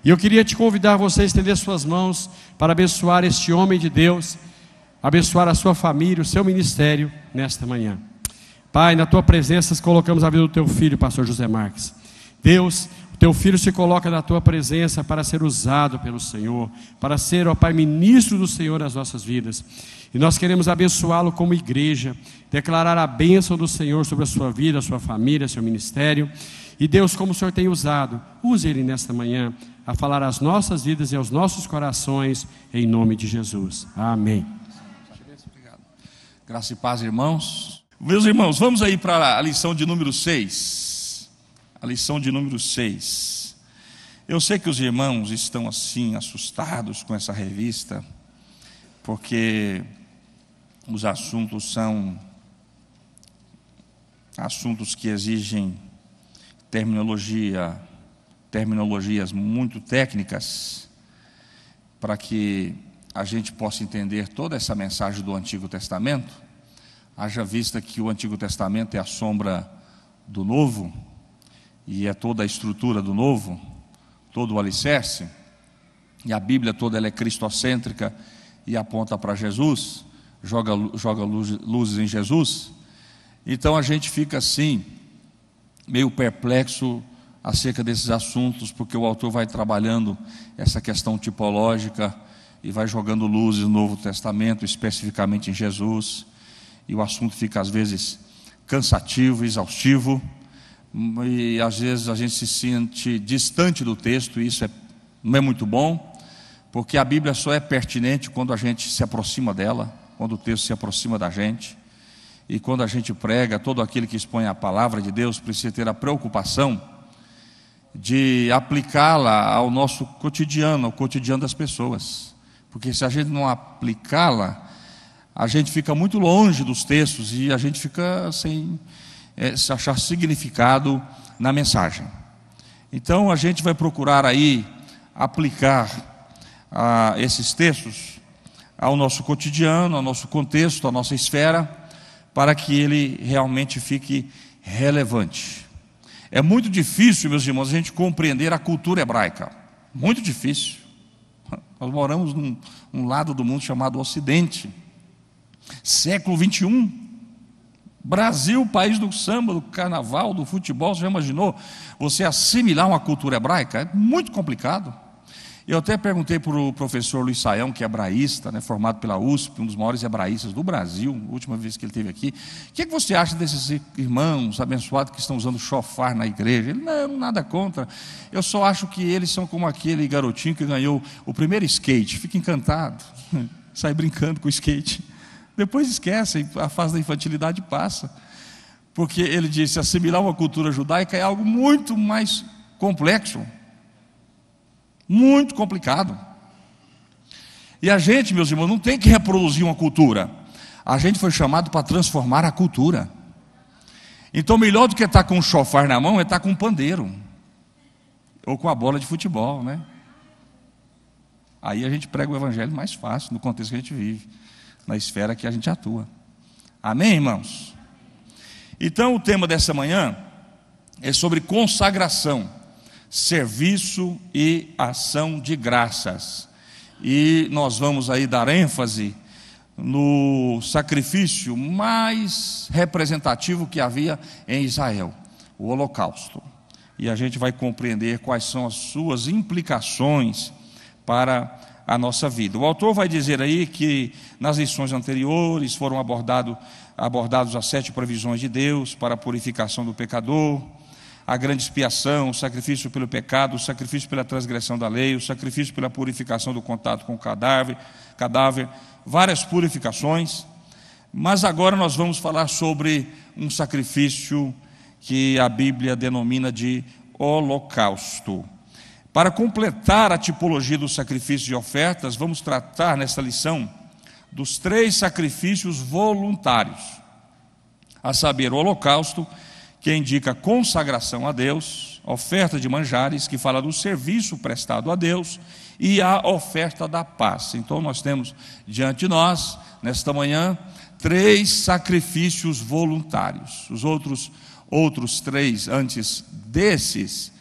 E eu queria te convidar você a estender suas mãos para abençoar este homem de Deus, abençoar a sua família, o seu ministério nesta manhã. Pai, na tua presença colocamos a vida do teu filho, pastor José Marques. Deus, o teu filho se coloca na tua presença para ser usado pelo Senhor, para ser, ó Pai, ministro do Senhor nas nossas vidas. E nós queremos abençoá-lo como igreja, declarar a bênção do Senhor sobre a sua vida, a sua família, seu ministério. E Deus, como o Senhor tem usado, use ele nesta manhã a falar às nossas vidas e aos nossos corações, em nome de Jesus. Amém. Obrigado. Graça e paz, irmãos. Meus irmãos, vamos aí para a lição de número 6. A lição de número 6. Eu sei que os irmãos estão assim, assustados com essa revista, porque os assuntos são assuntos que exigem terminologias muito técnicas, para que a gente possa entender toda essa mensagem do Antigo Testamento, haja vista que o Antigo Testamento é a sombra do Novo, e é toda a estrutura do Novo, todo o alicerce, e a Bíblia toda ela é cristocêntrica e aponta para Jesus, joga luzes em Jesus. Então a gente fica assim, meio perplexo acerca desses assuntos, porque o autor vai trabalhando essa questão tipológica e vai jogando luzes no Novo Testamento, especificamente em Jesus, e o assunto fica às vezes cansativo, exaustivo, e às vezes a gente se sente distante do texto, e isso não é muito bom, porque a Bíblia só é pertinente quando a gente se aproxima dela, quando o texto se aproxima da gente. E quando a gente prega, todo aquele que expõe a palavra de Deus precisa ter a preocupação de aplicá-la ao nosso cotidiano, ao cotidiano das pessoas. Porque se a gente não aplicá-la, a gente fica muito longe dos textos e a gente fica sem se achar significado na mensagem. Então a gente vai procurar aí aplicar esses textos ao nosso cotidiano, ao nosso contexto, à nossa esfera, para que ele realmente fique relevante. É muito difícil, meus irmãos, a gente compreender a cultura hebraica. Muito difícil. Nós moramos num lado do mundo chamado Ocidente. Século 21. Brasil, país do samba, do carnaval, do futebol. Você já imaginou você assimilar uma cultura hebraica? É muito complicado. Eu até perguntei para o professor Luiz Saião, que é hebraísta, formado pela USP, um dos maiores hebraístas do Brasil, a última vez que ele esteve aqui, o que você acha desses irmãos abençoados que estão usando shofar na igreja? Ele, não, nada contra, eu só acho que eles são como aquele garotinho que ganhou o primeiro skate, fica encantado, sai brincando com o skate, depois esquece, a fase da infantilidade passa, porque ele disse, assimilar uma cultura judaica é algo muito mais complexo, muito complicado. E a gente, meus irmãos, não tem que reproduzir uma cultura. A gente foi chamado para transformar a cultura. Então, melhor do que estar com um chofar na mão é estar com um pandeiro ou com a bola de futebol, né? Aí a gente prega o evangelho mais fácil no contexto que a gente vive, na esfera que a gente atua. Amém, irmãos? Então, o tema dessa manhã é sobre consagração, serviço e ação de graças. E nós vamos aí dar ênfase no sacrifício mais representativo que havia em Israel, o holocausto. E a gente vai compreender quais são as suas implicações para a nossa vida. O autor vai dizer aí que nas lições anteriores foram abordados as 7 provisões de Deus para a purificação do pecador, a grande expiação, o sacrifício pelo pecado, o sacrifício pela transgressão da lei, o sacrifício pela purificação do contato com o cadáver, várias purificações. Mas agora nós vamos falar sobre um sacrifício que a Bíblia denomina de holocausto. Para completar a tipologia dos sacrifícios e ofertas, vamos tratar nesta lição dos 3 sacrifícios voluntários, a saber, o holocausto, que indica consagração a Deus, oferta de manjares, que fala do serviço prestado a Deus, e a oferta da paz. Então nós temos diante de nós, nesta manhã, 3 sacrifícios voluntários. Os outros 3 antes desses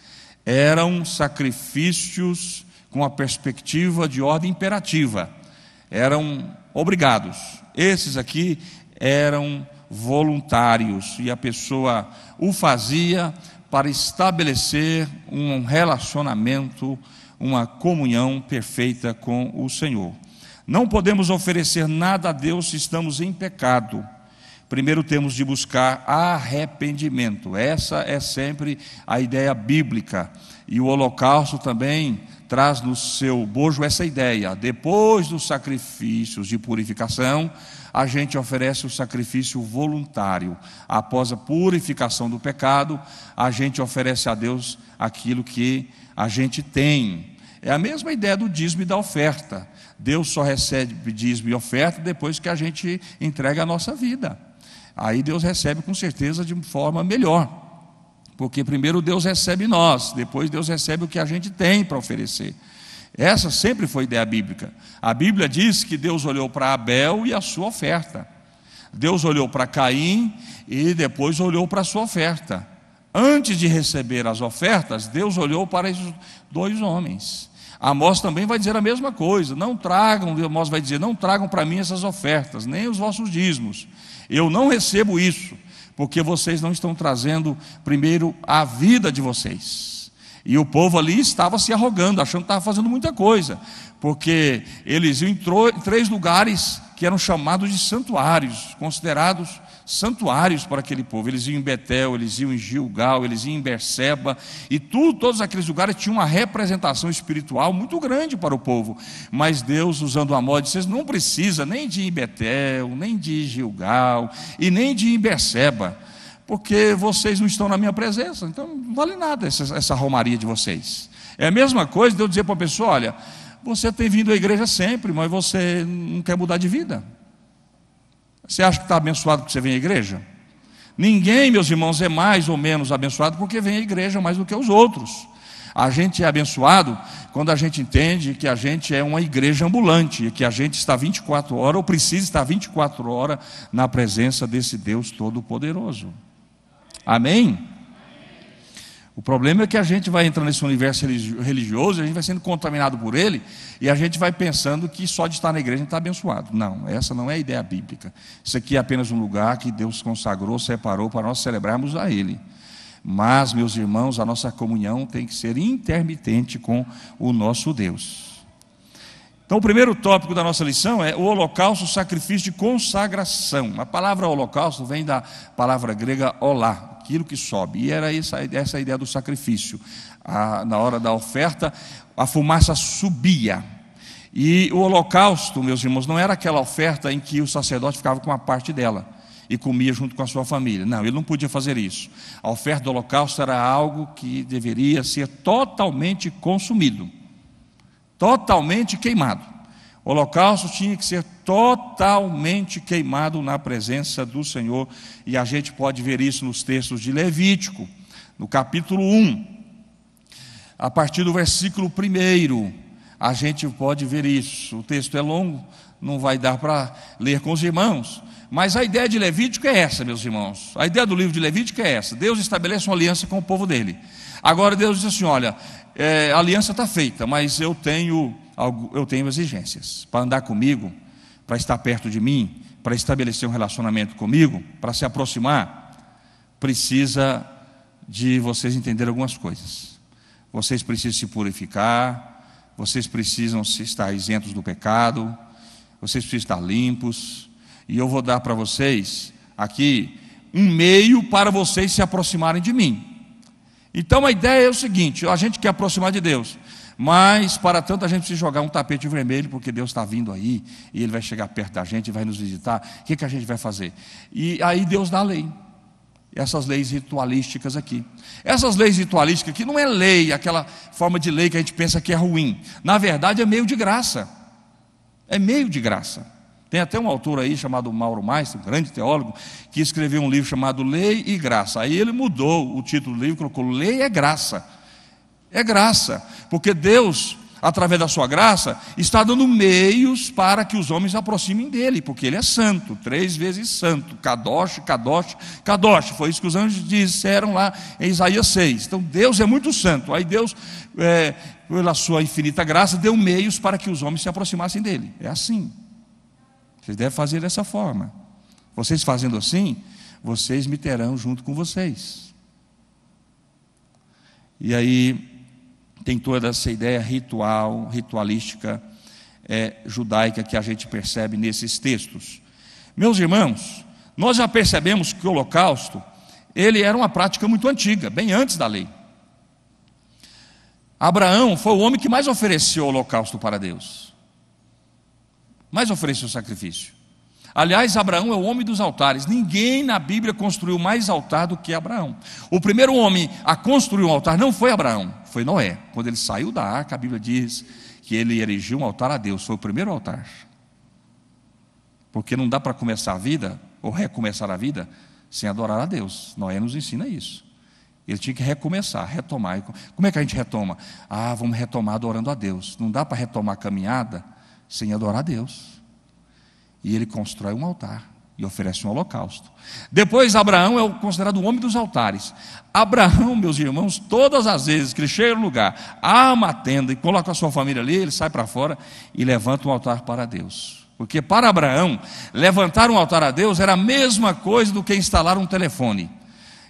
eram sacrifícios com a perspectiva de ordem imperativa, eram obrigados. Esses aqui eram voluntários, e a pessoa o fazia para estabelecer um relacionamento, uma comunhão perfeita com o Senhor. Não podemos oferecer nada a Deus se estamos em pecado. Primeiro temos de buscar arrependimento. Essa é sempre a ideia bíblica. E o holocausto também traz no seu bojo essa ideia. Depois dos sacrifícios de purificação, a gente oferece o sacrifício voluntário. Após a purificação do pecado, a gente oferece a Deus aquilo que a gente tem. É a mesma ideia do dízimo e da oferta. Deus só recebe dízimo e oferta depois que a gente entrega a nossa vida. Aí Deus recebe com certeza de forma melhor, porque primeiro Deus recebe nós, depois Deus recebe o que a gente tem para oferecer. Essa sempre foi a ideia bíblica. A Bíblia diz que Deus olhou para Abel e a sua oferta. Deus olhou para Caim e depois olhou para a sua oferta. Antes de receber as ofertas, Deus olhou para esses dois homens. Amós também vai dizer a mesma coisa. Amós vai dizer, não tragam para mim essas ofertas, nem os vossos dízimos. Eu não recebo isso, porque vocês não estão trazendo primeiro a vida de vocês. E o povo ali estava se arrogando, achando que estava fazendo muita coisa, porque eles entrou em 3 lugares que eram chamados de santuários, considerados santuários para aquele povo. Eles iam em Betel, eles iam em Gilgal, eles iam em Berseba, e todos aqueles lugares tinham uma representação espiritual muito grande para o povo. Mas Deus, usando Amós, disse: não precisa nem de ir em Betel, nem de ir em Gilgal, e nem de ir em Berseba, porque vocês não estão na minha presença, então não vale nada essa romaria de vocês. É a mesma coisa de eu dizer para a pessoa: olha, você tem vindo à igreja sempre, mas você não quer mudar de vida. Você acha que está abençoado porque você vem à igreja? Ninguém, meus irmãos, é mais ou menos abençoado porque vem à igreja mais do que os outros. A gente é abençoado quando a gente entende que a gente é uma igreja ambulante, e que a gente está 24 horas, ou precisa estar 24 horas na presença desse Deus Todo-Poderoso. Amém? O problema é que a gente vai entrando nesse universo religioso, a gente vai sendo contaminado por ele, e a gente vai pensando que só de estar na igreja a gente está abençoado. Não, essa não é a ideia bíblica. Isso aqui é apenas um lugar que Deus consagrou, separou para nós celebrarmos a Ele. Mas, meus irmãos, a nossa comunhão tem que ser intermitente com o nosso Deus. Então, o primeiro tópico da nossa lição é o holocausto, o sacrifício de consagração. A palavra holocausto vem da palavra grega olá, aquilo que sobe, e era essa a ideia do sacrifício. Na hora da oferta, a fumaça subia, e o holocausto, meus irmãos, não era aquela oferta em que o sacerdote ficava com uma parte dela e comia junto com a sua família. Não, ele não podia fazer isso. A oferta do holocausto era algo que deveria ser totalmente consumido, totalmente queimado. O holocausto tinha que ser totalmente queimado na presença do Senhor, e a gente pode ver isso nos textos de Levítico, no capítulo 1, a partir do versículo 1, a gente pode ver isso. O texto é longo, não vai dar para ler com os irmãos, mas a ideia de Levítico é essa, meus irmãos. A ideia do livro de Levítico é essa: Deus estabelece uma aliança com o povo dele. Agora Deus diz assim: olha, a aliança está feita, mas eu tenho exigências. Para andar comigo, para estar perto de mim, para estabelecer um relacionamento comigo, para se aproximar, precisa de vocês entenderem algumas coisas. Vocês precisam se purificar, vocês precisam estar isentos do pecado, vocês precisam estar limpos, e eu vou dar para vocês aqui um meio para vocês se aproximarem de mim. Então a ideia é o seguinte: a gente quer aproximar de Deus, mas para tanto a gente precisa jogar um tapete vermelho, porque Deus está vindo aí, e Ele vai chegar perto da gente, vai nos visitar. O que a gente vai fazer? E aí Deus dá a lei, essas leis ritualísticas aqui. Essas leis ritualísticas aqui não é lei, aquela forma de lei que a gente pensa que é ruim. Na verdade é meio de graça. É meio de graça. Tem até um autor aí chamado Mauro Maister, um grande teólogo, que escreveu um livro chamado Lei e Graça. Aí ele mudou o título do livro, colocou Lei é Graça. É graça, porque Deus, através da sua graça, está dando meios para que os homens se aproximem dele, porque ele é santo, 3 vezes santo, Kadosh, Kadosh, Kadosh. Foi isso que os anjos disseram lá em Isaías 6. Então Deus é muito santo. Aí Deus, pela sua infinita graça, deu meios para que os homens se aproximassem dele. É assim. Vocês devem fazer dessa forma. Vocês fazendo assim, vocês me terão junto com vocês. E aí tem toda essa ideia ritualística, judaica, que a gente percebe nesses textos. Meus irmãos, nós já percebemos que o holocausto, ele era uma prática muito antiga, bem antes da lei. Abraão foi o homem que mais ofereceu o holocausto para Deus, mais ofereceu sacrifício. Aliás, Abraão é o homem dos altares. Ninguém na Bíblia construiu mais altar do que Abraão. O primeiro homem a construir um altar não foi Abraão, foi Noé. Quando ele saiu da arca, a Bíblia diz que ele erigiu um altar a Deus. Foi o primeiro altar. Porque não dá para começar a vida, ou recomeçar a vida, sem adorar a Deus. Noé nos ensina isso. Ele tinha que recomeçar, retomar. Como é que a gente retoma? Vamos retomar adorando a Deus. Não dá para retomar a caminhada sem adorar a Deus. E ele constrói um altar e oferece um holocausto. Depois Abraão é considerado o homem dos altares. Abraão, meus irmãos, todas as vezes que ele chega no lugar, arma a tenda e coloca a sua família ali, ele sai para fora e levanta um altar para Deus. Porque para Abraão, levantar um altar a Deus era a mesma coisa do que instalar um telefone.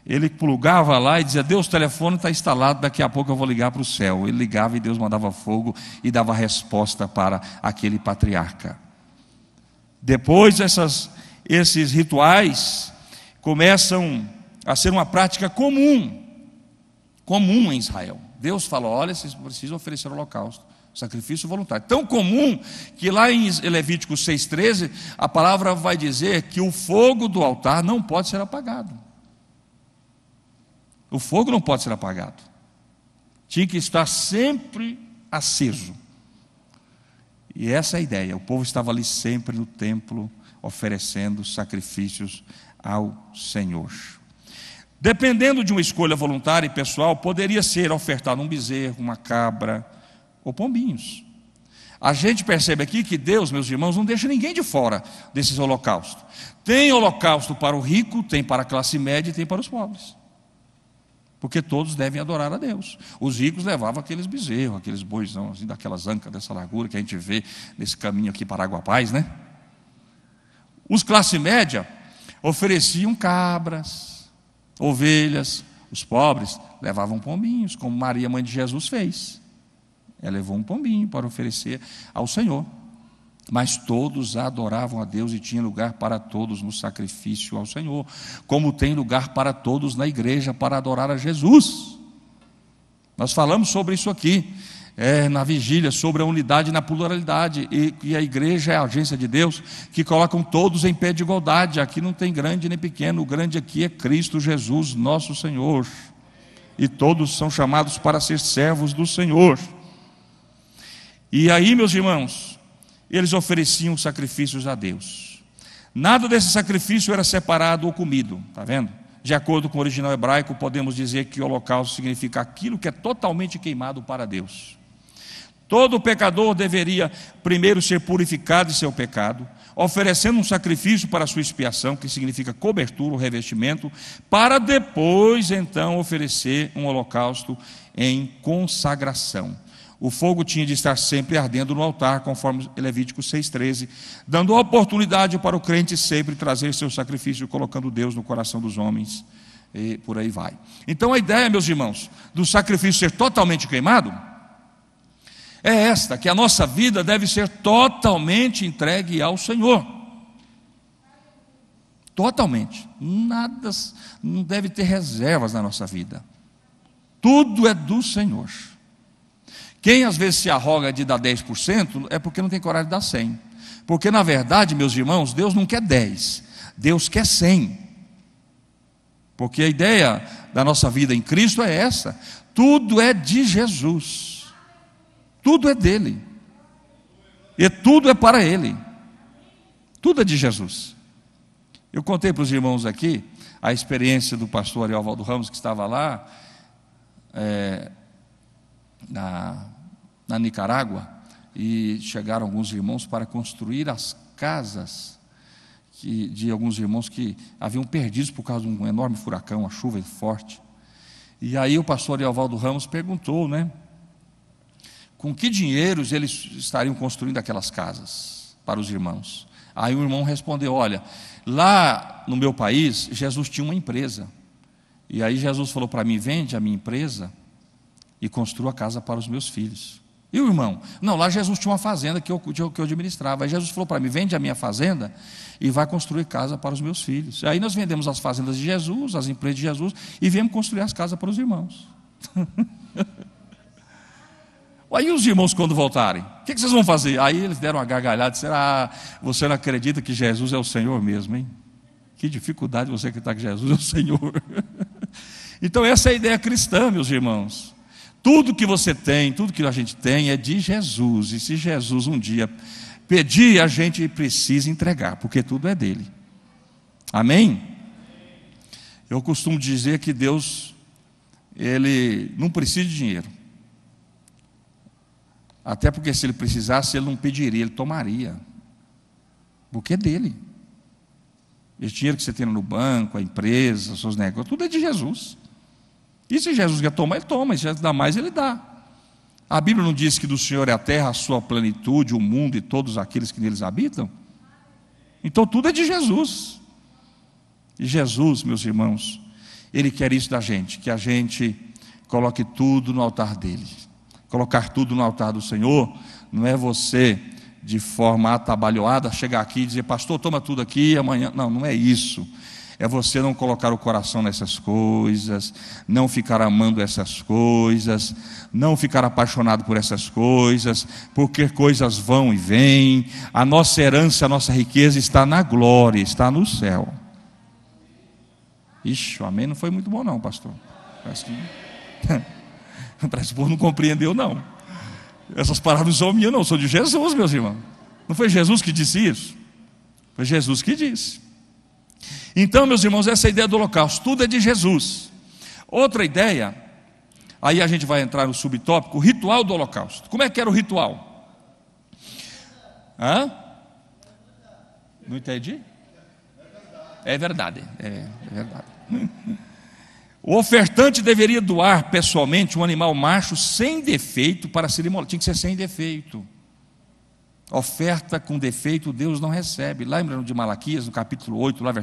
Ele plugava lá e dizia: Deus, o telefone está instalado, daqui a pouco eu vou ligar para o céu. Ele ligava e Deus mandava fogo e dava resposta para aquele patriarca. Depois esses rituais começam a ser uma prática comum em Israel. Deus falou: olha, vocês precisam oferecer holocausto, sacrifício voluntário. Tão comum que lá em Levítico 6,13, a palavra vai dizer que o fogo do altar não pode ser apagado. O fogo não pode ser apagado. Tinha que estar sempre aceso. E essa é a ideia. O povo estava ali sempre no templo, oferecendo sacrifícios ao Senhor. Dependendo de uma escolha voluntária e pessoal, poderia ser ofertado um bezerro, uma cabra ou pombinhos. A gente percebe aqui que Deus, meus irmãos, não deixa ninguém de fora desses holocaustos. Tem holocausto para o rico, tem para a classe média e tem para os pobres. Porque todos devem adorar a Deus. Os ricos levavam aqueles bezerros, aqueles boizão, assim, daquelas ancas dessa largura que a gente vê nesse caminho aqui para Água Paz, né? Os classe média ofereciam cabras, ovelhas. Os pobres levavam pombinhos, como Maria, mãe de Jesus, fez. Ela levou um pombinho para oferecer ao Senhor. Mas todos adoravam a Deus e tinha lugar para todos no sacrifício ao Senhor, como tem lugar para todos na igreja para adorar a Jesus. Nós falamos sobre isso aqui, na vigília, sobre a unidade e na pluralidade, e a igreja é a agência de Deus, que colocam todos em pé de igualdade. Aqui não tem grande nem pequeno, o grande aqui é Cristo Jesus, nosso Senhor, e todos são chamados para ser servos do Senhor. E aí, meus irmãos, eles ofereciam sacrifícios a Deus. Nada desse sacrifício era separado ou comido, está vendo? De acordo com o original hebraico, podemos dizer que o holocausto significa aquilo que é totalmente queimado para Deus. Todo pecador deveria primeiro ser purificado de seu pecado, oferecendo um sacrifício para a sua expiação, que significa cobertura ou revestimento, para depois então oferecer um holocausto em consagração. O fogo tinha de estar sempre ardendo no altar, conforme Levítico 6,13, dando oportunidade para o crente sempre trazer seu sacrifício, colocando Deus no coração dos homens, e por aí vai. Então a ideia, meus irmãos, do sacrifício ser totalmente queimado, é esta, que a nossa vida deve ser totalmente entregue ao Senhor. Totalmente. Nada, não deve ter reservas na nossa vida. Tudo é do Senhor. Quem às vezes se arroga de dar 10% é porque não tem coragem de dar 100%. Porque na verdade, meus irmãos, Deus não quer 10%, Deus quer 100%. Porque a ideia da nossa vida em Cristo é essa: tudo é de Jesus, tudo é dele, e tudo é para ele, tudo é de Jesus. Eu contei para os irmãos aqui a experiência do pastor Ariovaldo Ramos, que estava lá na na Nicarágua, e chegaram alguns irmãos para construir as casas de alguns irmãos que haviam perdido por causa de um enorme furacão, uma chuva forte. E aí o pastor Evaldo Ramos perguntou, né, com que dinheiros eles estariam construindo aquelas casas para os irmãos. Aí o irmão respondeu: olha, lá no meu país, Jesus tinha uma empresa. E aí Jesus falou para mim: vende a minha empresa e construa a casa para os meus filhos. E o irmão: não, lá Jesus tinha uma fazenda que eu administrava. Aí Jesus falou para mim: vende a minha fazenda e vai construir casa para os meus filhos. E aí nós vendemos as fazendas de Jesus, as empresas de Jesus, e viemos construir as casas para os irmãos. Aí os irmãos, quando voltarem, o que vocês vão fazer? Aí eles deram uma gargalhada e disseram: você não acredita que Jesus é o Senhor mesmo, hein? Que dificuldade você acreditar que Jesus é o Senhor. Então essa é a ideia cristã, meus irmãos. Tudo que você tem, tudo que a gente tem é de Jesus. E se Jesus um dia pedir, a gente precisa entregar, porque tudo é dele. Amém? Eu costumo dizer que Deus, Ele não precisa de dinheiro. Até porque se Ele precisasse, Ele não pediria, Ele tomaria. Porque é dele. Esse dinheiro que você tem no banco, a empresa, os seus negócios, tudo é de Jesus. E se Jesus quer tomar, Ele toma. E se dá mais, Ele dá. A Bíblia não diz que do Senhor é a terra, a sua plenitude, o mundo e todos aqueles que neles habitam? Então tudo é de Jesus. E Jesus, meus irmãos, Ele quer isso da gente, que a gente coloque tudo no altar dele. Colocar tudo no altar do Senhor não é você, de forma atabalhoada, chegar aqui e dizer: pastor, toma tudo aqui, amanhã. Não, não é isso. É você não colocar o coração nessas coisas, não ficar amando essas coisas, não ficar apaixonado por essas coisas, porque coisas vão e vêm. A nossa herança, a nossa riqueza está na glória, está no céu. Ixi, o amém não foi muito bom não, pastor. Parece que o povo não compreendeu não. Essas palavras não são minhas não, são de Jesus, meus irmãos. Não foi Jesus que disse isso? Foi Jesus que disse. Então, meus irmãos, essa é a ideia do holocausto, tudo é de Jesus. Outra ideia, aí a gente vai entrar no subtópico, o ritual do holocausto. Como é que era o ritual? Não entendi? É verdade, é verdade. O ofertante deveria doar pessoalmente um animal macho sem defeito para ser imolado. Tinha que ser sem defeito. Oferta com defeito Deus não recebe. Lembra de Malaquias, no capítulo 8, lá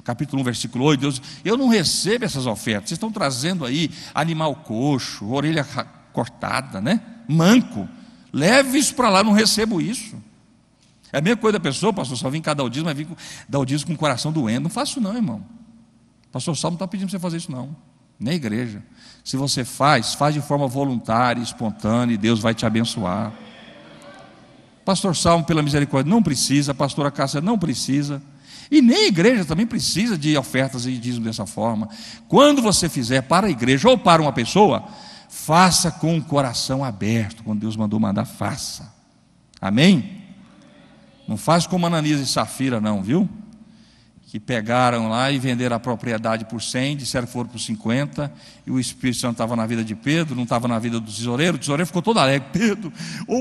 capítulo 1, versículo 8, Deus: eu não recebo essas ofertas. Vocês estão trazendo aí animal coxo, orelha cortada, né? Manco. Leve isso para lá, não recebo isso. É a mesma coisa da pessoa: pastor, só vim cá dar o dízimo, mas vim dar o dízimo com o coração doendo. Não faço não, irmão. Pastor Salmo não está pedindo para você fazer isso não, nem a igreja. Se você faz de forma voluntária, espontânea, e Deus vai te abençoar. Pastor Salmo, pela misericórdia, não precisa. Pastora Cássia não precisa. E nem a igreja também precisa de ofertas e dízimo dessa forma. Quando você fizer para a igreja ou para uma pessoa, faça com o coração aberto. Quando Deus mandar, faça. Amém? Não faz como Ananias e Safira não, viu? Que pegaram lá e venderam a propriedade por 100, disseram que foram por 50, e o Espírito Santo estava na vida de Pedro, não estava na vida do tesoureiro. O tesoureiro ficou todo alegre: Pedro,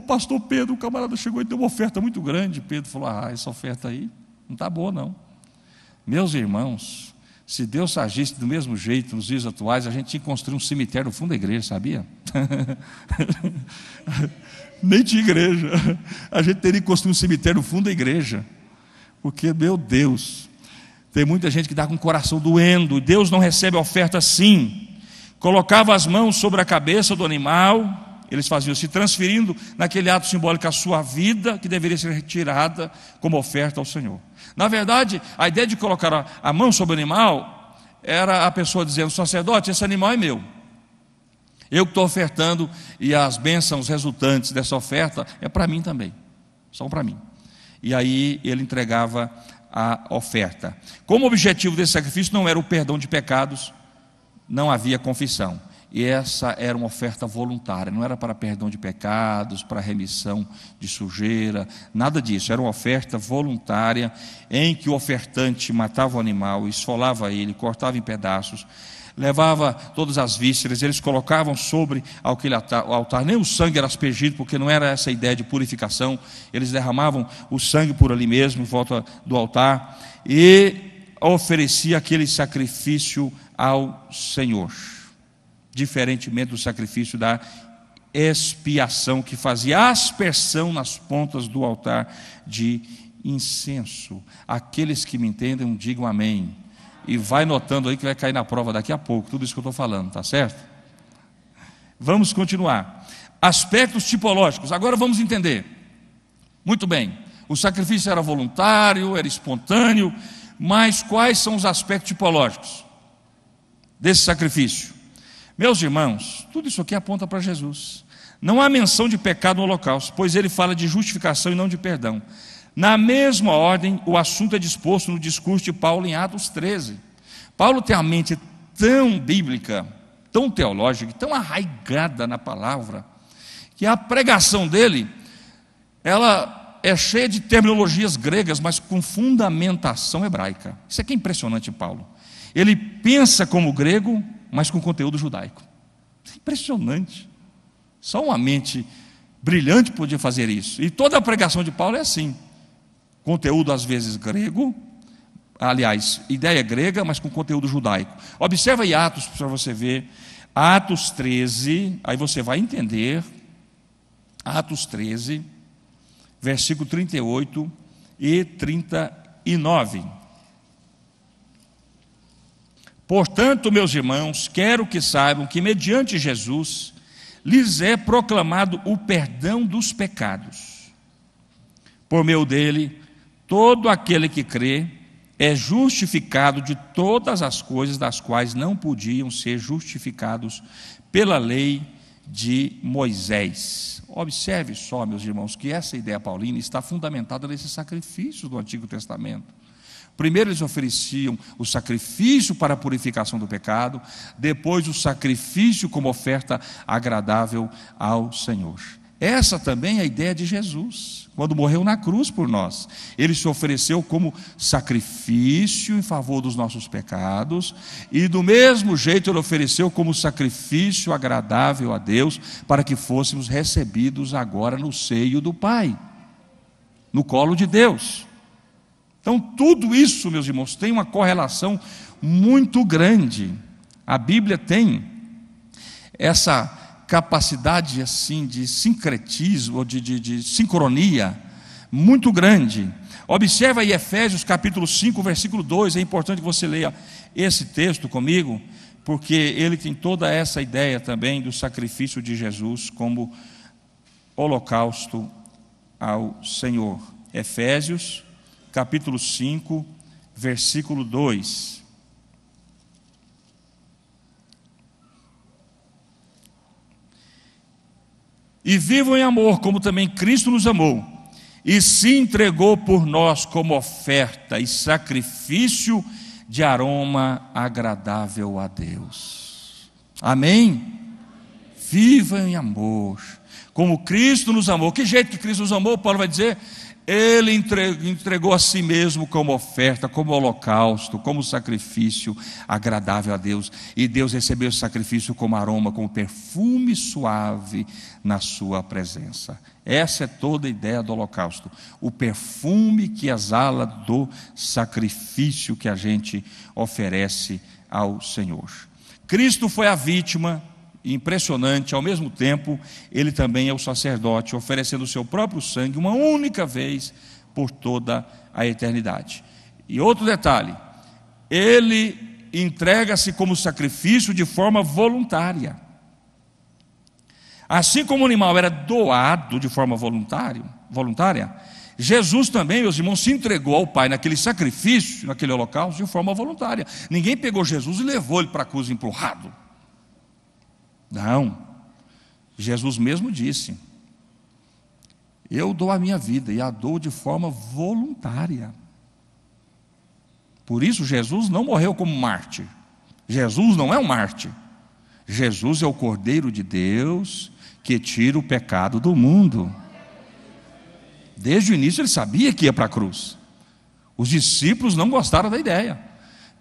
pastor Pedro, o camarada chegou e deu uma oferta muito grande. Pedro falou: essa oferta aí não está boa não. Meus irmãos, se Deus agisse do mesmo jeito nos dias atuais, a gente tinha que construir um cemitério no fundo da igreja, sabia? Nem tinha igreja, a gente teria que construir um cemitério no fundo da igreja, porque, meu Deus, tem muita gente que está com o coração doendo. Deus não recebe oferta assim. Colocava as mãos sobre a cabeça do animal, eles faziam se transferindo naquele ato simbólico a sua vida, que deveria ser retirada como oferta ao Senhor. Na verdade, a ideia de colocar a mão sobre o animal era a pessoa dizendo: sacerdote, esse animal é meu, eu que estou ofertando, e as bênçãos resultantes dessa oferta é para mim também, são para mim. E aí ele entregava a oferta. Como o objetivo desse sacrifício não era o perdão de pecados, não havia confissão. E essa era uma oferta voluntária, não era para perdão de pecados, para remissão de sujeira, nada disso. Era uma oferta voluntária, em que o ofertante matava o animal, esfolava ele, cortava em pedaços, levava todas as vísceras, eles colocavam sobre aquele altar, nem o sangue era aspergido, porque não era essa a ideia de purificação, eles derramavam o sangue por ali mesmo, em volta do altar, e oferecia aquele sacrifício ao Senhor, diferentemente do sacrifício da expiação, que fazia aspersão nas pontas do altar de incenso. Aqueles que me entendem, digam amém. E vai notando aí que vai cair na prova daqui a pouco, tudo isso que eu estou falando, tá certo? Vamos continuar. Aspectos tipológicos, agora vamos entender. Muito bem, o sacrifício era voluntário, era espontâneo, mas quais são os aspectos tipológicos desse sacrifício? Meus irmãos, tudo isso aqui aponta para Jesus. Não há menção de pecado no holocausto, pois ele fala de justificação e não de perdão. Na mesma ordem, o assunto é disposto no discurso de Paulo em Atos 13. Paulo tem a mente tão bíblica, tão teológica, tão arraigada na palavra, que a pregação dele, ela é cheia de terminologias gregas, mas com fundamentação hebraica. Isso aqui é impressionante, Paulo. Ele pensa como grego, mas com conteúdo judaico. É impressionante. Só uma mente brilhante podia fazer isso. E toda a pregação de Paulo é assim. Conteúdo às vezes grego, aliás, ideia grega, mas com conteúdo judaico. Observa aí Atos para você ver. Atos 13, aí você vai entender. Atos 13, versículo 38 e 39. Portanto, meus irmãos, quero que saibam que mediante Jesus lhes é proclamado o perdão dos pecados. Por meio dele, todo aquele que crê é justificado de todas as coisas das quais não podiam ser justificados pela lei de Moisés. Observe só, meus irmãos, que essa ideia paulina está fundamentada nesses sacrifícios do Antigo Testamento. Primeiro eles ofereciam o sacrifício para a purificação do pecado, depois o sacrifício como oferta agradável ao Senhor. Essa também é a ideia de Jesus, quando morreu na cruz por nós. Ele se ofereceu como sacrifício em favor dos nossos pecados, e do mesmo jeito ele ofereceu como sacrifício agradável a Deus, para que fôssemos recebidos agora no seio do Pai, no colo de Deus. Então tudo isso, meus irmãos, tem uma correlação muito grande. A Bíblia tem essa capacidade assim de sincretismo, de sincronia muito grande. Observa aí Efésios capítulo 5, versículo 2, é importante que você leia esse texto comigo, porque ele tem toda essa ideia também do sacrifício de Jesus como holocausto ao Senhor. Efésios capítulo 5, versículo 2. E vivam em amor, como também Cristo nos amou, e se entregou por nós como oferta e sacrifício de aroma agradável a Deus. Amém? Vivam em amor, como Cristo nos amou. Que jeito que Cristo nos amou? Paulo vai dizer: Ele entregou a si mesmo como oferta, como holocausto, como sacrifício agradável a Deus. E Deus recebeu esse sacrifício como aroma, como perfume suave na sua presença. Essa é toda a ideia do holocausto. O perfume que exala do sacrifício que a gente oferece ao Senhor. Cristo foi a vítima. Impressionante, ao mesmo tempo, ele também é o sacerdote, oferecendo o seu próprio sangue uma única vez por toda a eternidade. E outro detalhe, ele entrega-se como sacrifício de forma voluntária. Assim como o animal era doado de forma voluntária, Jesus também, meus irmãos, se entregou ao Pai naquele sacrifício, naquele holocausto, de forma voluntária. Ninguém pegou Jesus e levou ele para a cruz empurrado. Não, Jesus mesmo disse: eu dou a minha vida e a dou de forma voluntária. Por isso Jesus não morreu como mártir. Jesus não é um mártir. Jesus é o Cordeiro de Deus que tira o pecado do mundo. Desde o início ele sabia que ia para a cruz. Os discípulos não gostaram da ideia.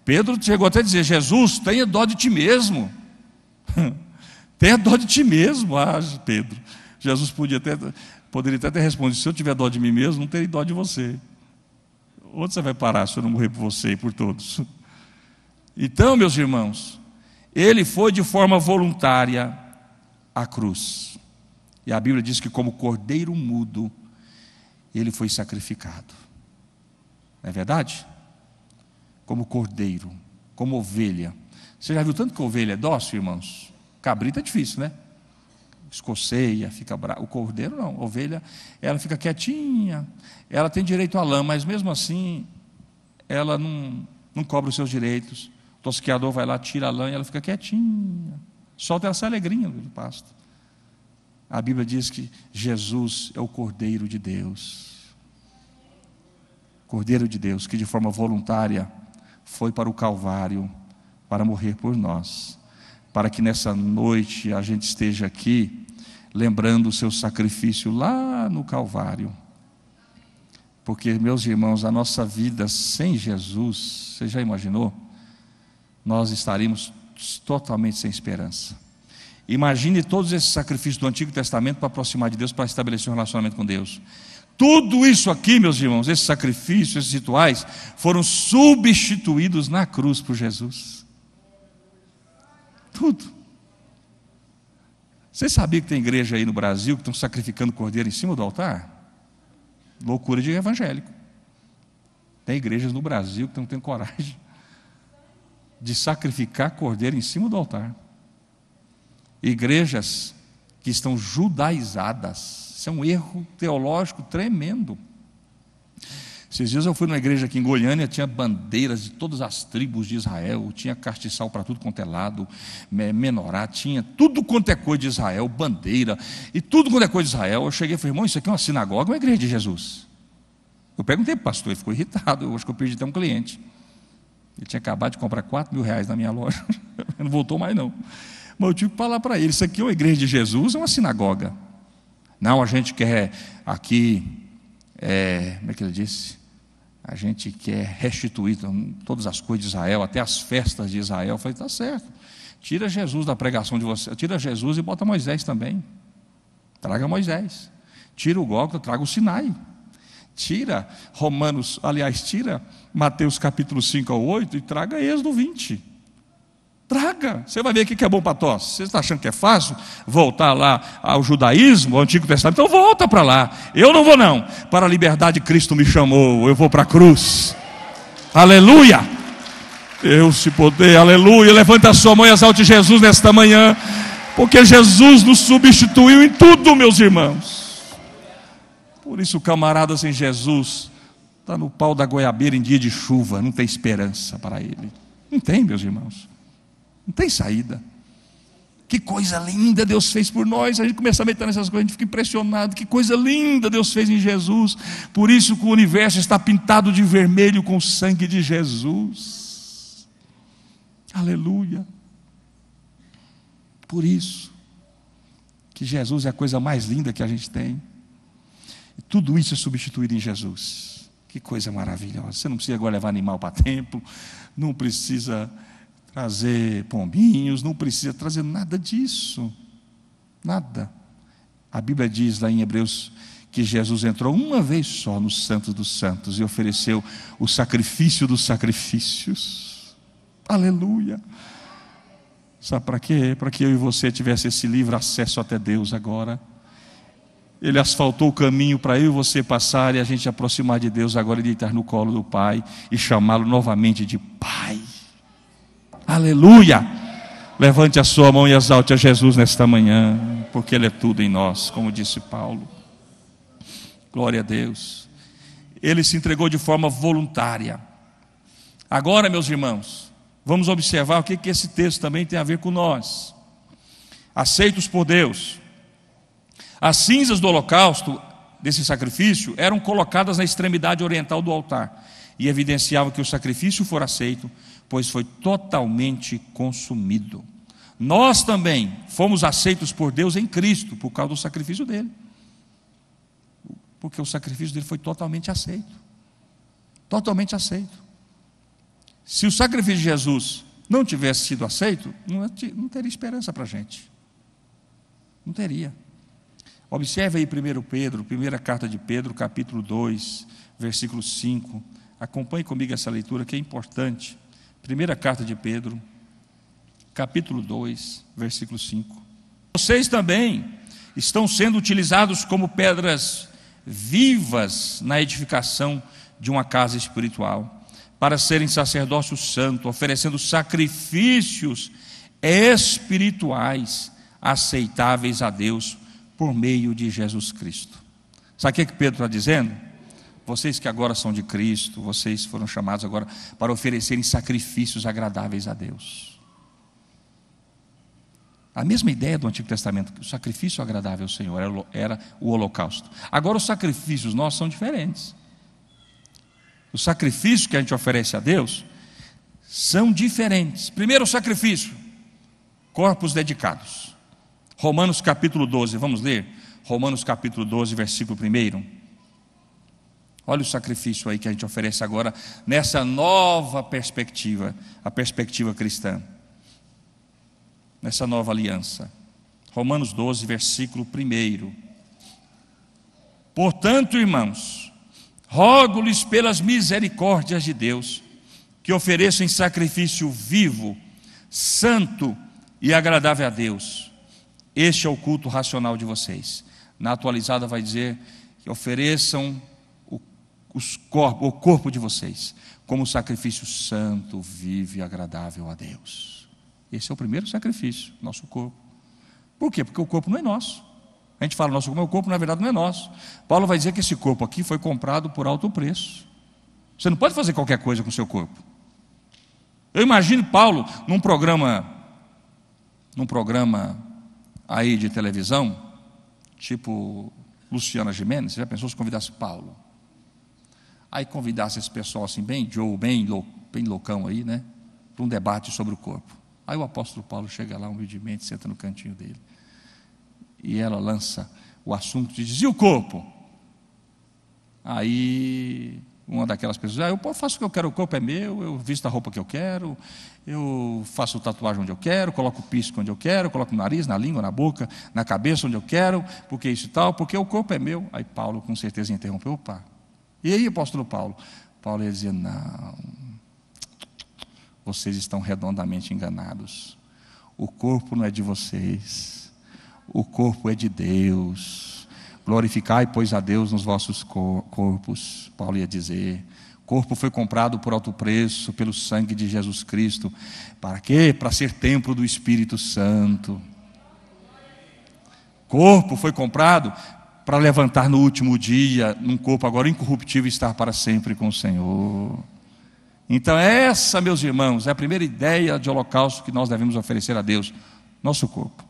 Pedro chegou até a dizer: Jesus, tenha dó de ti mesmo. Tenha dó de ti mesmo. Ah, Pedro, Jesus poderia até ter respondido: se eu tiver dó de mim mesmo, não terei dó de você. Onde você vai parar se eu não morrer por você e por todos? Então, meus irmãos, ele foi de forma voluntária à cruz. E a Bíblia diz que como cordeiro mudo, ele foi sacrificado. Não é verdade? Como cordeiro, como ovelha. Você já viu tanto que a ovelha é dócil, irmãos? Cabrito é difícil, né? Escoceia, fica bravo. O cordeiro não, a ovelha, ela fica quietinha, ela tem direito à lã, mas mesmo assim, ela não cobra os seus direitos. O tosqueador vai lá, tira a lã e ela fica quietinha, solta essa alegrinha do pasto. A Bíblia diz que Jesus é o Cordeiro de Deus. Cordeiro de Deus, que de forma voluntária foi para o Calvário para morrer por nós, para que nessa noite a gente esteja aqui lembrando o seu sacrifício lá no Calvário. Porque, meus irmãos, a nossa vida sem Jesus, você já imaginou? Nós estaríamos totalmente sem esperança. Imagine todos esses sacrifícios do Antigo Testamento para aproximar de Deus, para estabelecer um relacionamento com Deus. Tudo isso aqui, meus irmãos, esses sacrifícios, esses rituais, foram substituídos na cruz por Jesus. Tudo. Você sabia que tem igreja aí no Brasil que estão sacrificando cordeiro em cima do altar? Loucura de evangélico. Tem igrejas no Brasil que não têm coragem de sacrificar cordeiro em cima do altar. Igrejas que estão judaizadas. Isso é um erro teológico tremendo. Esses dias eu fui numa igreja aqui em Goiânia, tinha bandeiras de todas as tribos de Israel, tinha castiçal para tudo quanto é lado, menorá, tinha tudo quanto é coisa de Israel, bandeira, e tudo quanto é coisa de Israel. Eu cheguei e falei: irmão, isso aqui é uma sinagoga ou uma igreja de Jesus? Eu perguntei para o pastor, ele ficou irritado, eu acho que eu perdi até um cliente. Ele tinha acabado de comprar R$4.000 na minha loja, não voltou mais não. Mas eu tive que falar para ele: isso aqui é uma igreja de Jesus ou uma sinagoga? Não, a gente quer aqui, como é que ele disse? A gente quer restituir todas as coisas de Israel, até as festas de Israel. Eu falei: está certo, tira Jesus da pregação de você, tira Jesus e bota Moisés também. Traga Moisés, tira o Gólgota, traga o Sinai. Tira tira Mateus capítulo 5 ao 8 e traga Êxodo 20. Traga, você vai ver o que é bom para todos. Você está achando que é fácil voltar lá ao judaísmo, ao Antigo Testamento? Então volta para lá. Eu não vou não. Para a liberdade Cristo me chamou, eu vou para a cruz. Aleluia. Eu se poder, aleluia. Levanta a sua mão e exalte Jesus nesta manhã, porque Jesus nos substituiu em tudo, meus irmãos. Por isso o camarada sem Jesus está no pau da goiabeira em dia de chuva, não tem esperança para ele. Não tem, meus irmãos. Não tem saída. Que coisa linda Deus fez por nós. A gente começa a meditar nessas coisas, a gente fica impressionado. Que coisa linda Deus fez em Jesus. Por isso que o universo está pintado de vermelho com o sangue de Jesus. Aleluia. Por isso que Jesus é a coisa mais linda que a gente tem. E tudo isso é substituído em Jesus. Que coisa maravilhosa. Você não precisa agora levar animal para templo, não precisa trazer pombinhos, não precisa trazer nada disso. Nada. A Bíblia diz lá em Hebreus que Jesus entrou uma vez só no Santo dos Santos e ofereceu o sacrifício dos sacrifícios. Aleluia. Sabe para quê? Para que eu e você tivesse esse livre acesso até Deus agora. Ele asfaltou o caminho para eu e você passar e a gente aproximar de Deus agora e deitar no colo do Pai e chamá-lo novamente de Pai. Aleluia. Levante a sua mão e exalte a Jesus nesta manhã, porque Ele é tudo em nós, como disse Paulo. Glória a Deus. Ele se entregou de forma voluntária. Agora, meus irmãos, vamos observar o que esse texto também tem a ver com nós. Aceitos por Deus. As cinzas do holocausto, desse sacrifício, eram colocadas na extremidade oriental do altar e evidenciavam que o sacrifício fora aceito, pois foi totalmente consumido. Nós também fomos aceitos por Deus em Cristo, por causa do sacrifício dele. Porque o sacrifício dele foi totalmente aceito. Totalmente aceito. Se o sacrifício de Jesus não tivesse sido aceito, não teria esperança para a gente. Não teria. Observe aí 1 Pedro, primeira carta de Pedro, capítulo 2, versículo 5. Acompanhe comigo essa leitura que é importante. Primeira carta de Pedro, capítulo 2, versículo 5. Vocês também estão sendo utilizados como pedras vivas na edificação de uma casa espiritual, para serem sacerdócio santo, oferecendo sacrifícios espirituais aceitáveis a Deus por meio de Jesus Cristo. Sabe o que Pedro está dizendo? Vocês que agora são de Cristo, vocês foram chamados agora para oferecerem sacrifícios agradáveis a Deus. A mesma ideia do Antigo Testamento, que o sacrifício agradável ao Senhor era o holocausto. Agora os sacrifícios nossos são diferentes. Os sacrifícios que a gente oferece a Deus são diferentes. Primeiro o sacrifício, corpos dedicados. Romanos capítulo 12, vamos ler? Romanos capítulo 12, versículo 1. Olha o sacrifício aí que a gente oferece agora, nessa nova perspectiva, a perspectiva cristã. Nessa nova aliança. Romanos 12, versículo 1. Portanto, irmãos, rogo-lhes pelas misericórdias de Deus, que ofereçam em sacrifício vivo, santo e agradável a Deus. Este é o culto racional de vocês. Na atualizada vai dizer que ofereçam o corpo de vocês como sacrifício santo, vivo e agradável a Deus. Esse é o primeiro sacrifício, nosso corpo. Por quê? Porque o corpo não é nosso. A gente fala nosso corpo, mas o corpo na verdade não é nosso. Paulo vai dizer que esse corpo aqui foi comprado por alto preço. Você não pode fazer qualquer coisa com o seu corpo. Eu imagino Paulo num programa aí de televisão, tipo Luciana Gimenez. Você já pensou se convidasse Paulo? Aí convidasse esse pessoal assim, bem loucão aí, né? Para um debate sobre o corpo. Aí o apóstolo Paulo chega lá humildemente, senta no cantinho dele. E ela lança o assunto e diz: e o corpo? Aí uma daquelas pessoas: eu faço o que eu quero, o corpo é meu, eu visto a roupa que eu quero, eu faço tatuagem onde eu quero, coloco pisco onde eu quero, coloco no nariz, na língua, na boca, na cabeça onde eu quero, porque isso e tal, porque o corpo é meu. Aí Paulo com certeza interrompeu: opa, e aí apóstolo Paulo? Paulo ia dizer: não, vocês estão redondamente enganados. O corpo não é de vocês, o corpo é de Deus. Glorificai, pois, a Deus nos vossos corpos. Paulo ia dizer: o corpo foi comprado por alto preço, pelo sangue de Jesus Cristo. Para quê? Para ser templo do Espírito Santo. Corpo foi comprado para levantar no último dia, num corpo agora incorruptível, e estar para sempre com o Senhor. Então essa, meus irmãos, é a primeira ideia de holocausto que nós devemos oferecer a Deus: nosso corpo.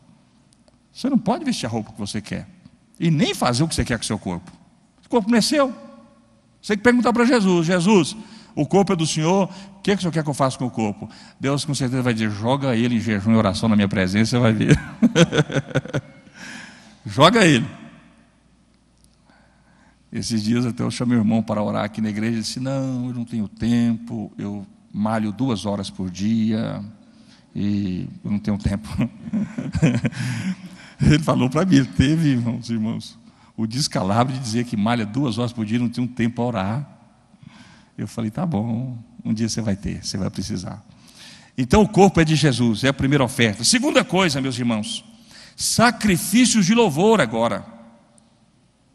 Você não pode vestir a roupa que você quer e nem fazer o que você quer com o seu corpo. O corpo não é seu. Você tem que perguntar para Jesus: Jesus, o corpo é do Senhor, o que o Senhor quer que eu faça com o corpo? Deus com certeza vai dizer: joga ele em jejum e oração na minha presença, você vai ver. Joga ele. Esses dias até eu chamei o irmão para orar aqui na igreja. Ele disse: não, eu não tenho tempo, eu malho 2 horas por dia e eu não tenho tempo. Ele falou para mim, teve, irmãos, o descalabro de dizer que malha 2 horas por dia e não tinha um tempo para orar. Eu falei: tá bom, um dia você vai ter, você vai precisar. Então o corpo é de Jesus, é a primeira oferta. Segunda coisa, meus irmãos, sacrifícios de louvor agora.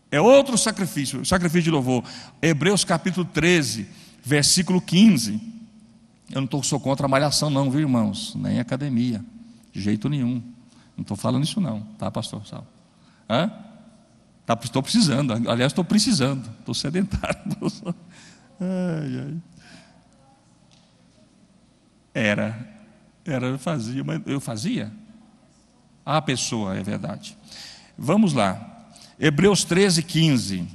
É outro sacrifício, sacrifício de louvor. Hebreus capítulo 13, versículo 15. Eu não sou contra a malhação não, viu, irmãos? Nem academia, de jeito nenhum. Não estou falando isso não, tá, pastor Sal? Estou precisando, aliás, estou precisando, estou sedentário. Eu fazia, mas eu fazia? A pessoa, é verdade. Vamos lá. Hebreus 13, 15.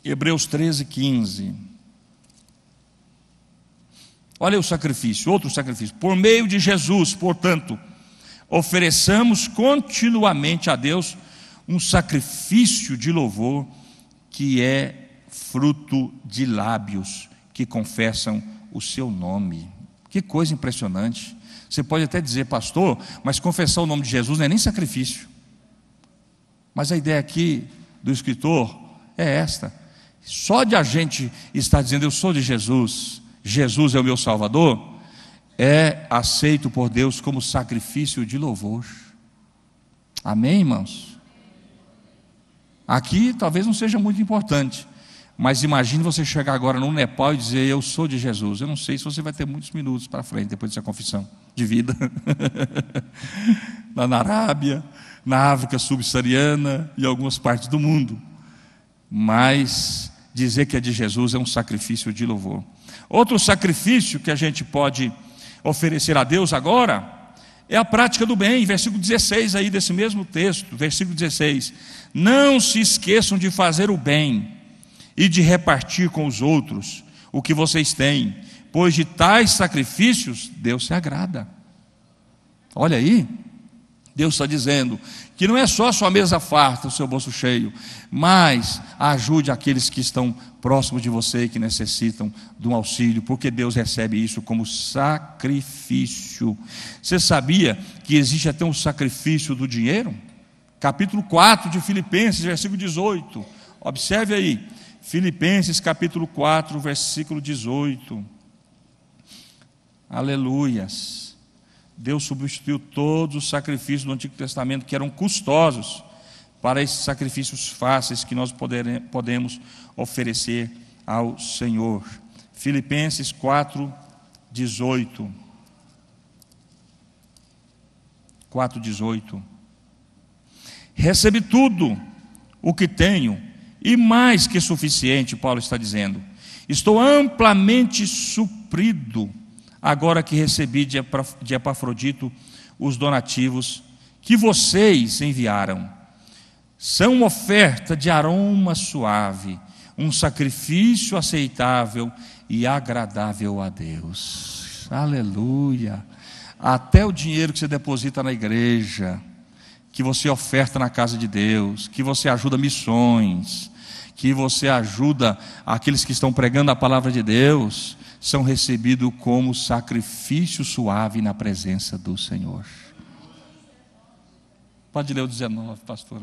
Hebreus 13, 15. Olha o sacrifício, outro sacrifício. Por meio de Jesus, portanto, ofereçamos continuamente a Deus um sacrifício de louvor, que é fruto de lábios que confessam o seu nome. Que coisa impressionante. Você pode até dizer, pastor, mas confessar o nome de Jesus não é nem sacrifício. Mas a ideia aqui do escritor é esta: só de a gente estar dizendo eu sou de Jesus, Jesus é o meu Salvador, é aceito por Deus como sacrifício de louvor. Amém, irmãos? Aqui talvez não seja muito importante, mas imagine você chegar agora no Nepal e dizer eu sou de Jesus. Eu não sei se você vai ter muitos minutos para frente depois dessa confissão de vida. Lá na Arábia, na África subsaariana e algumas partes do mundo. Mas dizer que é de Jesus é um sacrifício de louvor. Outro sacrifício que a gente pode oferecer a Deus agora é a prática do bem. Versículo 16 aí desse mesmo texto, versículo 16: não se esqueçam de fazer o bem e de repartir com os outros o que vocês têm, pois de tais sacrifícios Deus se agrada. Olha aí, Deus está dizendo que não é só a sua mesa farta, o seu bolso cheio, mas ajude aqueles que estão próximos de você e que necessitam de um auxílio, porque Deus recebe isso como sacrifício. Você sabia que existe até um sacrifício do dinheiro? Capítulo 4 de Filipenses, versículo 18. Observe aí, Filipenses capítulo 4, versículo 18. Aleluias. Deus substituiu todos os sacrifícios do Antigo Testamento que eram custosos para esses sacrifícios fáceis que nós podemos oferecer ao Senhor. Filipenses 4, 18. 4, 18. Recebi tudo o que tenho e mais que suficiente, Paulo está dizendo. Estou amplamente suprido agora que recebi de Epafrodito os donativos que vocês enviaram. São uma oferta de aroma suave, um sacrifício aceitável e agradável a Deus. Aleluia. Até o dinheiro que você deposita na igreja, que você oferta na casa de Deus, que você ajuda missões, que você ajuda aqueles que estão pregando a palavra de Deus, são recebidos como sacrifício suave na presença do Senhor. Pode ler o 19, pastora.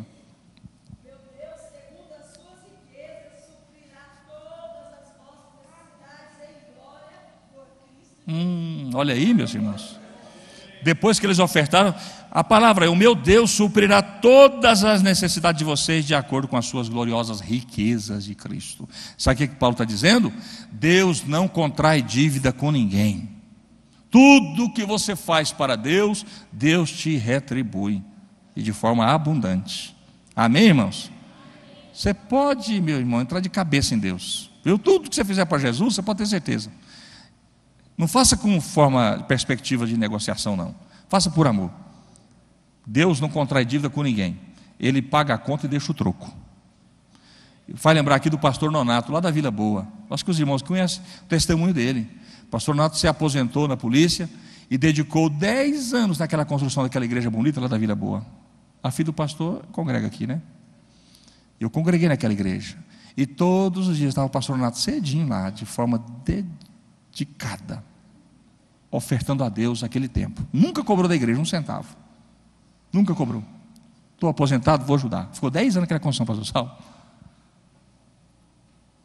Meu Deus, segundo as suas riquezas, suprirá todas as vossas necessidades em glória por Cristo. Olha aí, meus irmãos. Depois que eles ofertaram, a palavra é: o meu Deus suprirá todas as necessidades de vocês de acordo com as suas gloriosas riquezas de Cristo. Sabe o que Paulo está dizendo? Deus não contrai dívida com ninguém. Tudo que você faz para Deus, Deus te retribui, e de forma abundante. Amém, irmãos? Você pode, meu irmão, entrar de cabeça em Deus. Viu? Tudo que você fizer para Jesus, você pode ter certeza. Não faça com perspectiva de negociação, não. Faça por amor. Deus não contrai dívida com ninguém. Ele paga a conta e deixa o troco. Vai lembrar aqui do pastor Nonato, lá da Vila Boa. Acho que os irmãos conhecem o testemunho dele. O pastor Nonato se aposentou na polícia e dedicou 10 anos naquela construção daquela igreja bonita lá da Vila Boa. A filha do pastor congrega aqui, né? Eu congreguei naquela igreja. E todos os dias estava o pastor Nonato cedinho lá, de forma dedicada, ofertando a Deus aquele tempo. Nunca cobrou da igreja um centavo. Nunca cobrou. Estou aposentado, vou ajudar. Ficou 10 anos naquela construção, pastor Saulo.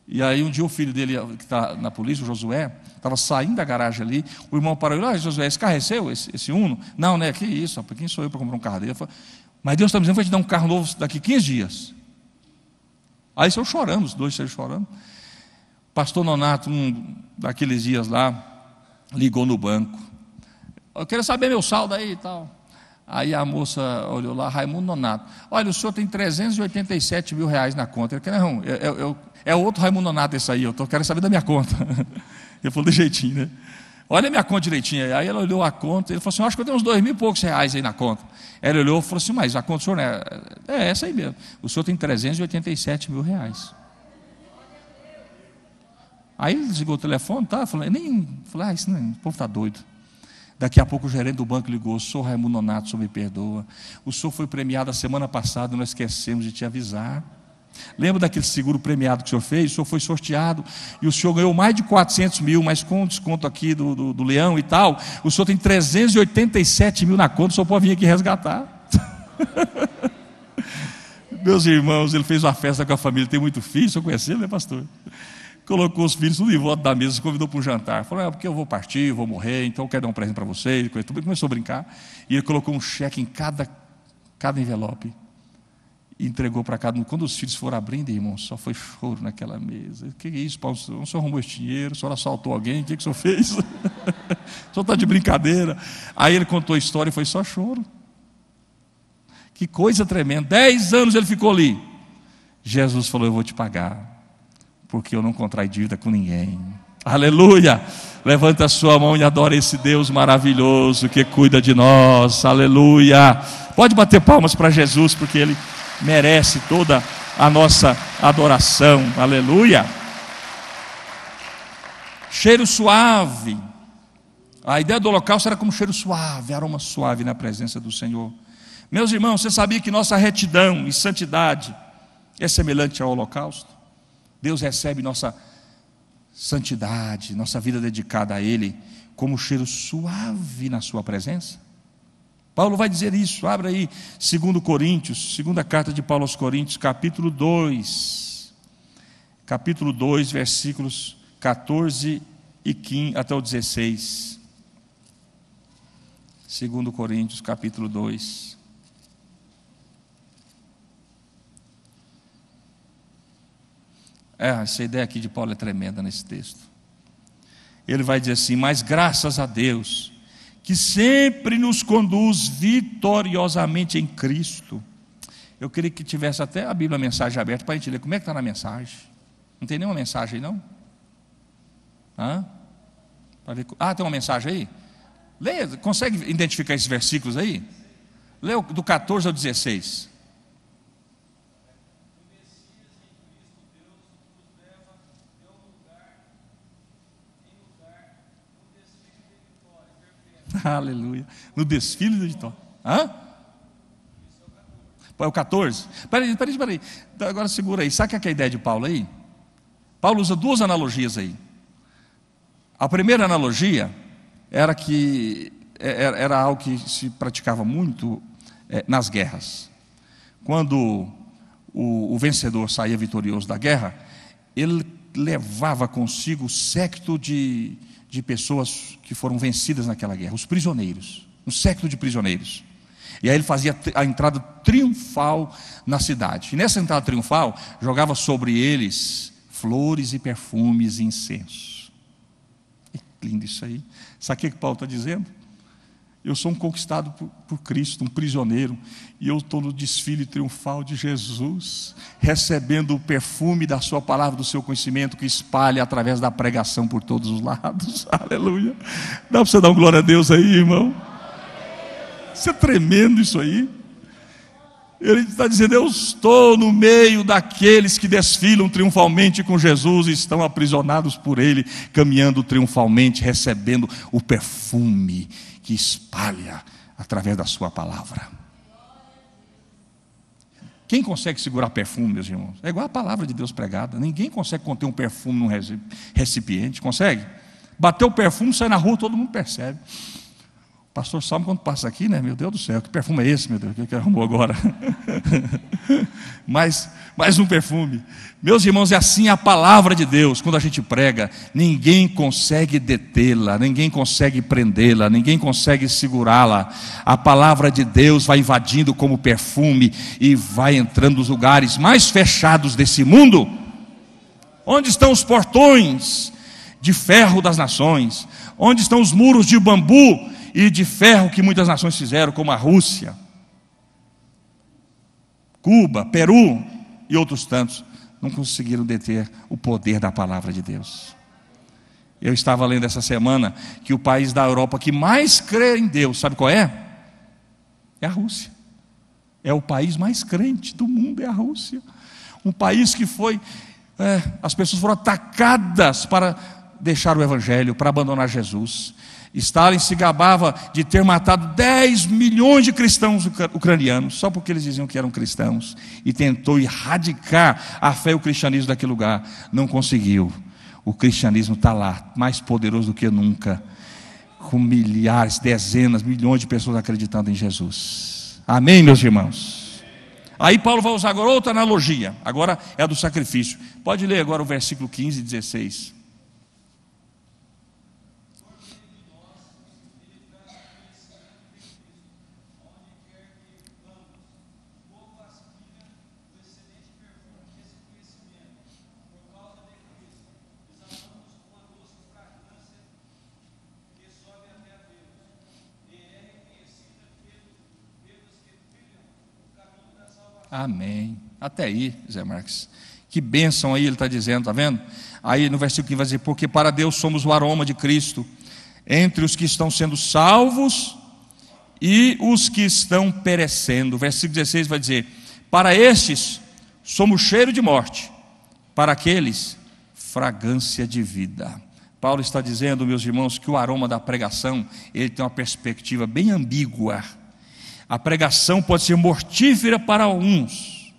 E aí um dia o filho dele, que está na polícia, o Josué, estava saindo da garagem ali, o irmão parou e falou: Josué, esse carro é seu, esse Uno? Não, né? Que isso, rapaz, quem sou eu para comprar um carro dele? Falei, mas Deus está me dizendo que vai te dar um carro novo daqui 15 dias. Aí saiu chorando, os dois saíram chorando. Pastor Nonato, daqueles dias lá, ligou no banco: eu quero saber meu saldo aí e tal. Aí a moça olhou lá: Raimundo Nonato, olha, o senhor tem 387 mil reais na conta. Ele falou: não, é outro Raimundo Nonato esse aí, eu quero saber da minha conta. Ele falou de jeitinho, né? Olha a minha conta direitinho. Aí ela olhou a conta, ele falou assim: acho que eu tenho uns 2.000 e poucos reais aí na conta. Ela olhou e falou assim: mas a conta do senhor é essa aí mesmo. O senhor tem 387 mil reais. Aí ele desligou o telefone, tá? Falei, isso não, o povo está doido. Daqui a pouco o gerente do banco ligou: sou Raimundo Nonato, o senhor me perdoa. O senhor foi premiado a semana passada, nós esquecemos de te avisar. Lembra daquele seguro premiado que o senhor fez? O senhor foi sorteado e o senhor ganhou mais de 400 mil, mas com o desconto aqui do leão e tal, o senhor tem 387 mil na conta, o senhor pode vir aqui resgatar. Meus irmãos, ele fez uma festa com a família, tem muito filho, o senhor conhece ele, né, pastor? Colocou os filhos tudo em volta da mesa, se convidou para um jantar. Falou, porque eu vou partir, vou morrer, então eu quero dar um presente para vocês. Ele começou a brincar, e ele colocou um cheque em cada envelope, e entregou para cada um. Quando os filhos foram abrindo, irmão, só foi choro naquela mesa. O que é isso, Paulo? O senhor arrumou esse dinheiro? O senhor assaltou alguém? O que o senhor fez? O senhor está de brincadeira? Aí ele contou a história e foi só choro. Que coisa tremenda. 10 anos ele ficou ali. Jesus falou, eu vou te pagar, porque eu não contrai dívida com ninguém. Aleluia. Levanta a sua mão e adora esse Deus maravilhoso que cuida de nós. Aleluia. Pode bater palmas para Jesus, porque Ele merece toda a nossa adoração. Aleluia. Cheiro suave. A ideia do holocausto era como cheiro suave, aroma suave na presença do Senhor. Meus irmãos, você sabia que nossa retidão e santidade é semelhante ao holocausto? Deus recebe nossa santidade, nossa vida dedicada a Ele, como cheiro suave na sua presença. Paulo vai dizer isso, abre aí 2 Coríntios, segunda carta de Paulo aos Coríntios, capítulo 2, versículos 14 e 15 até o 16. 2 Coríntios, capítulo 2. Essa ideia aqui de Paulo é tremenda nesse texto. Ele vai dizer assim, mas graças a Deus, que sempre nos conduz vitoriosamente em Cristo. Eu queria que tivesse até a Bíblia, a mensagem aberta, para a gente ler. Como é que está na mensagem? Não tem nenhuma mensagem aí, não? Tem uma mensagem aí? Leia, consegue identificar esses versículos aí? Leia do 14 ao 16. Aleluia. No desfile da vitória. É o 14? Peraí. Agora segura aí. Sabe o que é a ideia de Paulo aí? Paulo usa duas analogias aí. A primeira analogia era que era algo que se praticava muito nas guerras. Quando o vencedor saía vitorioso da guerra, ele levava consigo o séquito de pessoas que foram vencidas naquela guerra, os prisioneiros, um séquito de prisioneiros. E aí ele fazia a entrada triunfal na cidade. E nessa entrada triunfal, jogava sobre eles flores e perfumes e incenso. É lindo isso aí. Sabe o que Paulo está dizendo? Eu sou um conquistado por Cristo, um prisioneiro, e eu estou no desfile triunfal de Jesus, recebendo o perfume da sua palavra, do seu conhecimento, que espalha através da pregação por todos os lados. Aleluia. Dá para você dar uma glória a Deus aí, irmão? Isso é tremendo isso aí. Ele está dizendo, eu estou no meio daqueles que desfilam triunfalmente com Jesus e estão aprisionados por Ele, caminhando triunfalmente, recebendo o perfume que espalha através da sua palavra. Quem consegue segurar perfume, meus irmãos? É igual a palavra de Deus pregada. Ninguém consegue conter um perfume num recipiente. Consegue? Bater o perfume, sai na rua, todo mundo percebe. O pastor Salmo, quando passa aqui, né? Meu Deus do céu, que perfume é esse, meu Deus? O que arrumou agora? mais um perfume. Meus irmãos, é assim a palavra de Deus. Quando a gente prega, ninguém consegue detê-la, ninguém consegue prendê-la, ninguém consegue segurá-la. A palavra de Deus vai invadindo como perfume e vai entrando nos lugares mais fechados desse mundo. Onde estão os portões de ferro das nações? Onde estão os muros de bambu e de ferro que muitas nações fizeram, como a Rússia, Cuba, Peru e outros tantos? Não conseguiram deter o poder da palavra de Deus. Eu estava lendo essa semana que o país da Europa que mais crê em Deus, sabe qual é? É a Rússia. É o país mais crente do mundo, é a Rússia. Um país que foi, as pessoas foram atacadas para deixar o Evangelho, para abandonar Jesus. Stalin se gabava de ter matado 10 milhões de cristãos ucranianos, só porque eles diziam que eram cristãos, e tentou erradicar a fé e o cristianismo daquele lugar. Não conseguiu. O cristianismo está lá, mais poderoso do que nunca, com milhares, dezenas, milhões de pessoas acreditando em Jesus. Amém, meus irmãos? Aí Paulo vai usar agora outra analogia, agora é a do sacrifício. Pode ler agora o versículo 15 e 16. Amém. Até aí, Zé Marques. Que bênção aí ele está dizendo, está vendo? Aí no versículo 15 vai dizer: porque para Deus somos o aroma de Cristo entre os que estão sendo salvos e os que estão perecendo. O versículo 16 vai dizer: para estes somos cheiro de morte, para aqueles fragrância de vida. Paulo está dizendo, meus irmãos, que o aroma da pregação, ele tem uma perspectiva bem ambígua. A pregação pode ser mortífera para uns,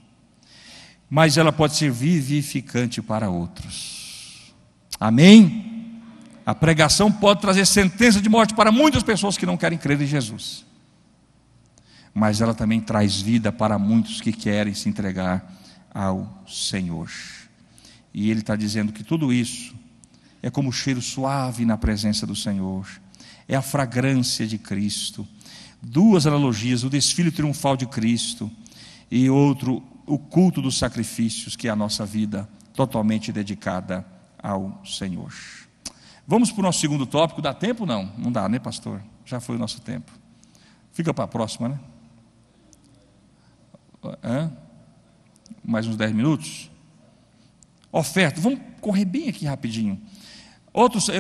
mas ela pode ser vivificante para outros. Amém? A pregação pode trazer sentença de morte para muitas pessoas que não querem crer em Jesus, mas ela também traz vida para muitos que querem se entregar ao Senhor. E ele está dizendo que tudo isso é como cheiro suave na presença do Senhor, é a fragrância de Cristo. Duas analogias: o desfile triunfal de Cristo e outro, o culto dos sacrifícios, que é a nossa vida totalmente dedicada ao Senhor. Vamos para o nosso segundo tópico. Dá tempo? Não dá, né, pastor? Já foi o nosso tempo. Fica para a próxima, né? Mais uns 10 minutos. Oferta, vamos correr bem aqui rapidinho.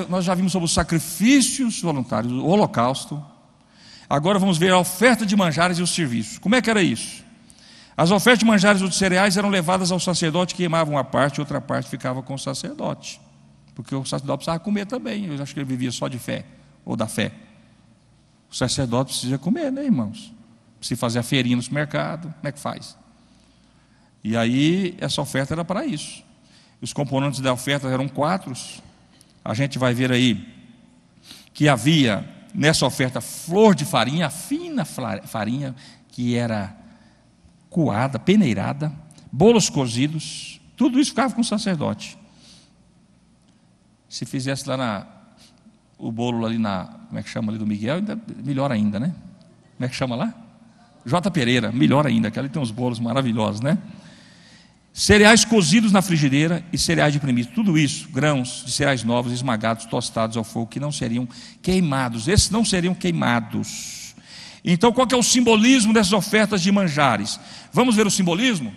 Nós já vimos sobre os sacrifícios voluntários, o holocausto. Agora vamos ver a oferta de manjares e os serviços. Como é que era isso? As ofertas de manjares ou de cereais eram levadas ao sacerdote, que queimava uma parte, outra parte ficava com o sacerdote, porque o sacerdote precisava comer também. Eu acho que ele vivia só de fé, ou da fé. O sacerdote precisa comer, né, irmãos? Precisa fazer a feirinha no supermercado, como é que faz? E aí essa oferta era para isso. Os componentes da oferta eram 4. A gente vai ver aí que havia nessa oferta flor de farinha, fina farinha, que era coada, peneirada, bolos cozidos, tudo isso ficava com o sacerdote. Se fizesse lá o bolo ali como é que chama ali do Miguel, ainda, melhor ainda, né? Como é que chama lá? J. Pereira, melhor ainda, que ali tem uns bolos maravilhosos, né? Cereais cozidos na frigideira e cereais de primícia, tudo isso, grãos de cereais novos, esmagados, tostados ao fogo, que não seriam queimados. Esses não seriam queimados. Então, qual que é o simbolismo dessas ofertas de manjares? Vamos ver o simbolismo,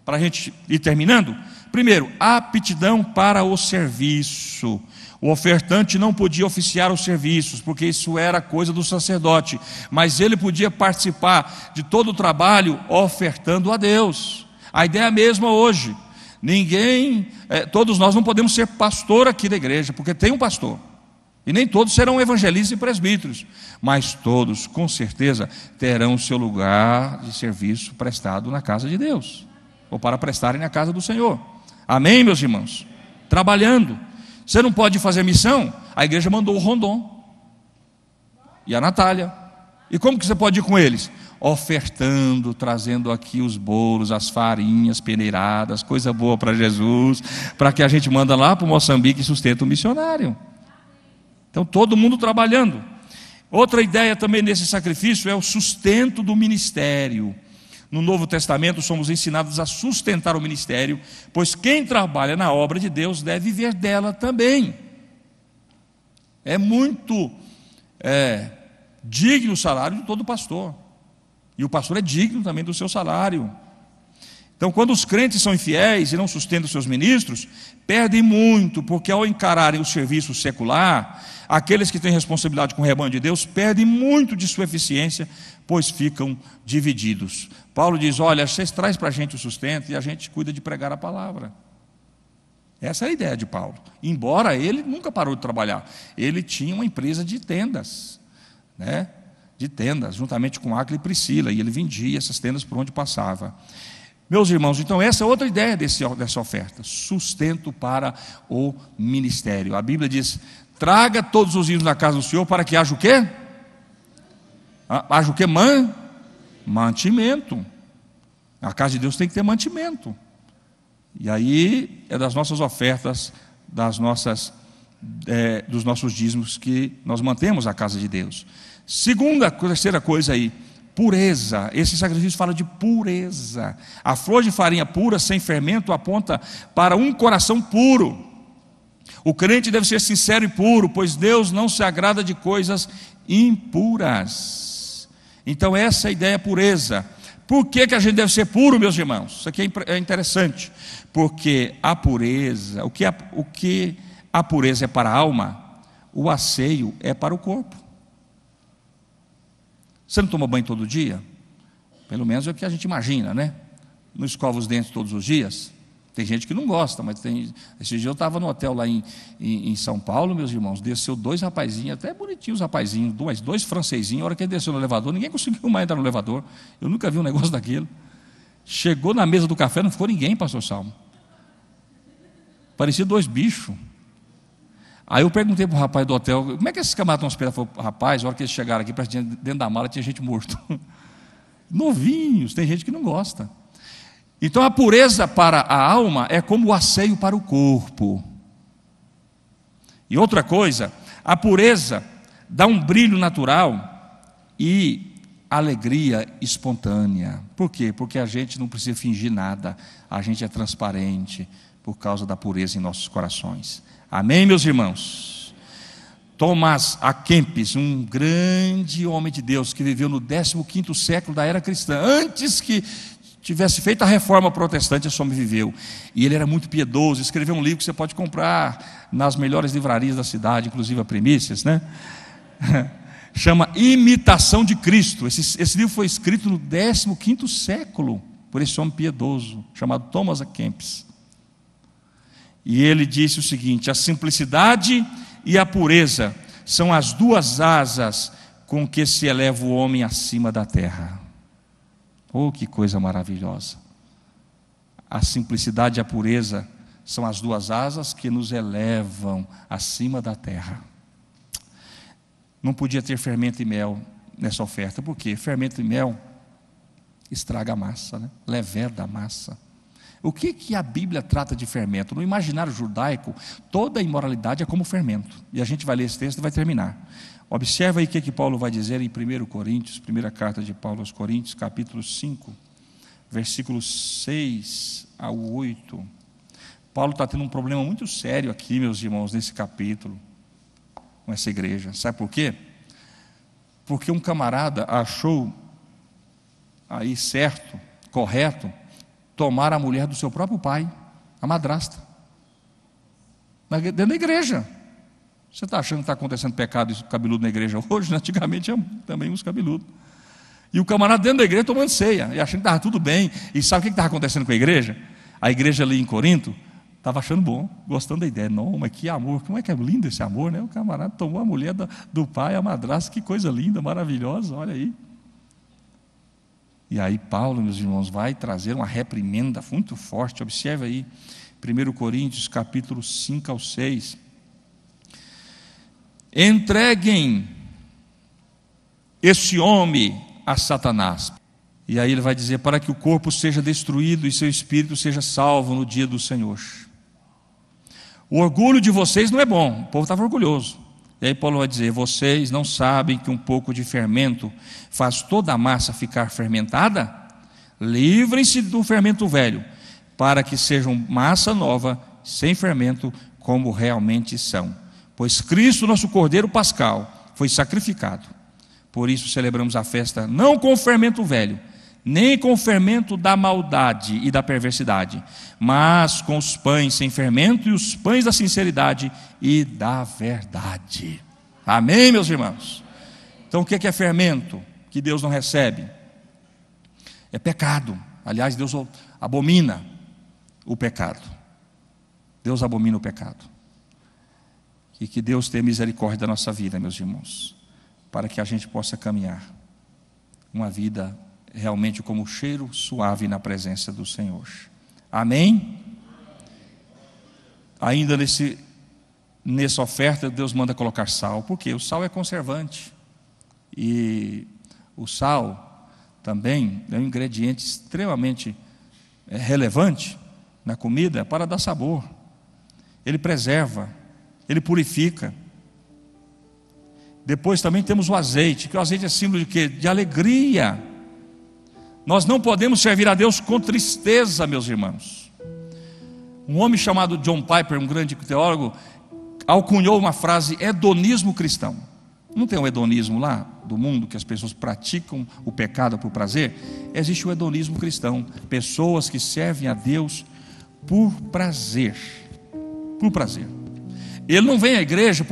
para a gente ir terminando? Primeiro, aptidão para o serviço. O ofertante não podia oficiar os serviços, porque isso era coisa do sacerdote, mas ele podia participar de todo o trabalho ofertando a Deus. A ideia é a mesma hoje. Todos nós não podemos ser pastor aqui da igreja, porque tem um pastor. E nem todos serão evangelistas e presbíteros, mas todos, com certeza, terão o seu lugar de serviço prestado na casa de Deus, ou para prestarem na casa do Senhor. Amém, meus irmãos? Trabalhando. Você não pode fazer missão? A igreja mandou o Rondon e a Natália. E como que você pode ir com eles? Ofertando, trazendo aqui os bolos, as farinhas peneiradas, coisa boa para Jesus, para que a gente manda lá para o Moçambique e sustenta o missionário. Então todo mundo trabalhando. Outra ideia também nesse sacrifício é o sustento do ministério. No Novo Testamento somos ensinados a sustentar o ministério, pois quem trabalha na obra de Deus deve viver dela também. É muito digno o salário de todo pastor, e o pastor é digno também do seu salário. Então, quando os crentes são infiéis e não sustentam seus ministros, perdem muito, porque ao encararem o serviço secular, aqueles que têm responsabilidade com o rebanho de Deus perdem muito de sua eficiência, pois ficam divididos. Paulo diz: olha, vocês trazem para a gente o sustento e a gente cuida de pregar a palavra. Essa é a ideia de Paulo. Embora ele nunca parou de trabalhar, ele tinha uma empresa de tendas, né? De tendas, juntamente com Áquila e Priscila, e ele vendia essas tendas por onde passava. Meus irmãos, então essa é outra ideia dessa oferta: sustento para o ministério. A Bíblia diz: traga todos os dias na casa do Senhor para que haja o quê? Haja o quê? Mantimento. A casa de Deus tem que ter mantimento. E aí é das nossas ofertas, dos nossos dízimos que nós mantemos a casa de Deus. Terceira coisa aí, pureza. Esse sacrifício fala de pureza. A flor de farinha pura, sem fermento, aponta para um coração puro. O crente deve ser sincero e puro, pois Deus não se agrada de coisas impuras. Então essa é a ideia, pureza. Por que a gente deve ser puro, meus irmãos? Isso aqui é interessante. Porque a pureza, o que a pureza é para a alma, o asseio é para o corpo. Você não toma banho todo dia? Pelo menos é o que a gente imagina, né? Não escova os dentes todos os dias. Tem gente que não gosta, mas tem. Esse dia eu estava no hotel lá em São Paulo, meus irmãos, desceu 2 rapazinhos, até bonitinhos rapazinhos, dois francesinhos. A hora que ele desceu no elevador, ninguém conseguiu mais entrar no elevador. Eu nunca vi um negócio daquilo. Chegou na mesa do café, não ficou ninguém, pastor Salmo. Parecia 2 bichos. Aí eu perguntei para o rapaz do hotel: como é que esses camaradas estão hospedados? Ele falou: rapaz, a hora que eles chegaram aqui, dentro da mala tinha gente morta. Novinhos, tem gente que não gosta. Então a pureza para a alma é como o asseio para o corpo. E outra coisa, a pureza dá um brilho natural e alegria espontânea. Por quê? Porque a gente não precisa fingir nada, a gente é transparente por causa da pureza em nossos corações. Amém, meus irmãos? Thomas à Kempis, um grande homem de Deus que viveu no 15º século da era cristã, antes que tivesse feito a reforma protestante, esse homem viveu. E ele era muito piedoso, escreveu um livro que você pode comprar nas melhores livrarias da cidade, inclusive a Primícias, né? Chama Imitação de Cristo. Esse livro foi escrito no 15º século por esse homem piedoso, chamado Thomas à Kempis. E ele disse o seguinte: a simplicidade e a pureza são as 2 asas com que se eleva o homem acima da terra. Oh, que coisa maravilhosa! A simplicidade e a pureza são as 2 asas que nos elevam acima da terra. Não podia ter fermento e mel nessa oferta. Por quê? Fermento e mel estraga a massa, né? Leveda a massa. O que a Bíblia trata de fermento? No imaginário judaico, toda imoralidade é como fermento. E a gente vai ler esse texto e vai terminar. Observa aí o que Paulo vai dizer em 1 Coríntios, primeira carta de Paulo aos Coríntios, capítulo 5, versículos 6 a 8. Paulo está tendo um problema muito sério aqui, meus irmãos, nesse capítulo, com essa igreja. Sabe por quê? Porque um camarada achou aí certo, correto, tomar a mulher do seu próprio pai, a madrasta, dentro da igreja. Você está achando que está acontecendo pecado cabeludo na igreja hoje? Antigamente também uns cabeludos. E o camarada dentro da igreja tomando ceia, e achando que estava tudo bem. E sabe o que estava acontecendo com a igreja? A igreja ali em Corinto estava achando bom, gostando da ideia. Não, mas que amor, como é que é lindo esse amor, né? O camarada tomou a mulher do pai, a madrasta, que coisa linda, maravilhosa, olha aí. E aí Paulo, meus irmãos, vai trazer uma reprimenda muito forte. Observe aí, 1 Coríntios, capítulo 5 ao 6. Entreguem esse homem a Satanás. E aí ele vai dizer: para que o corpo seja destruído e seu espírito seja salvo no dia do Senhor. O orgulho de vocês não é bom. O povo estava orgulhoso. E aí Paulo vai dizer: vocês não sabem que um pouco de fermento faz toda a massa ficar fermentada? Livrem-se do fermento velho, para que sejam massa nova, sem fermento, como realmente são. Pois Cristo, nosso Cordeiro Pascal, foi sacrificado. Por isso celebramos a festa não com o fermento velho, nem com o fermento da maldade e da perversidade, mas com os pães sem fermento e os pães da sinceridade e da verdade. Amém, meus irmãos? Então o que é fermento que Deus não recebe? É pecado. Aliás, Deus abomina o pecado. Deus abomina o pecado. E que Deus tenha misericórdia da nossa vida, meus irmãos, para que a gente possa caminhar uma vida realmente como um cheiro suave na presença do Senhor. Amém? Ainda nessa oferta, Deus manda colocar sal, porque o sal é conservante. E o sal também é um ingrediente extremamente relevante na comida para dar sabor. Ele preserva, ele purifica. Depois também temos o azeite, que o azeite é símbolo de quê? De alegria. Nós não podemos servir a Deus com tristeza, meus irmãos. Um homem chamado John Piper, um grande teólogo, alcunhou uma frase: hedonismo cristão. Não tem o hedonismo lá do mundo, que as pessoas praticam o pecado por prazer? Existe o hedonismo cristão, pessoas que servem a Deus por prazer. Por prazer. Ele não vem à igreja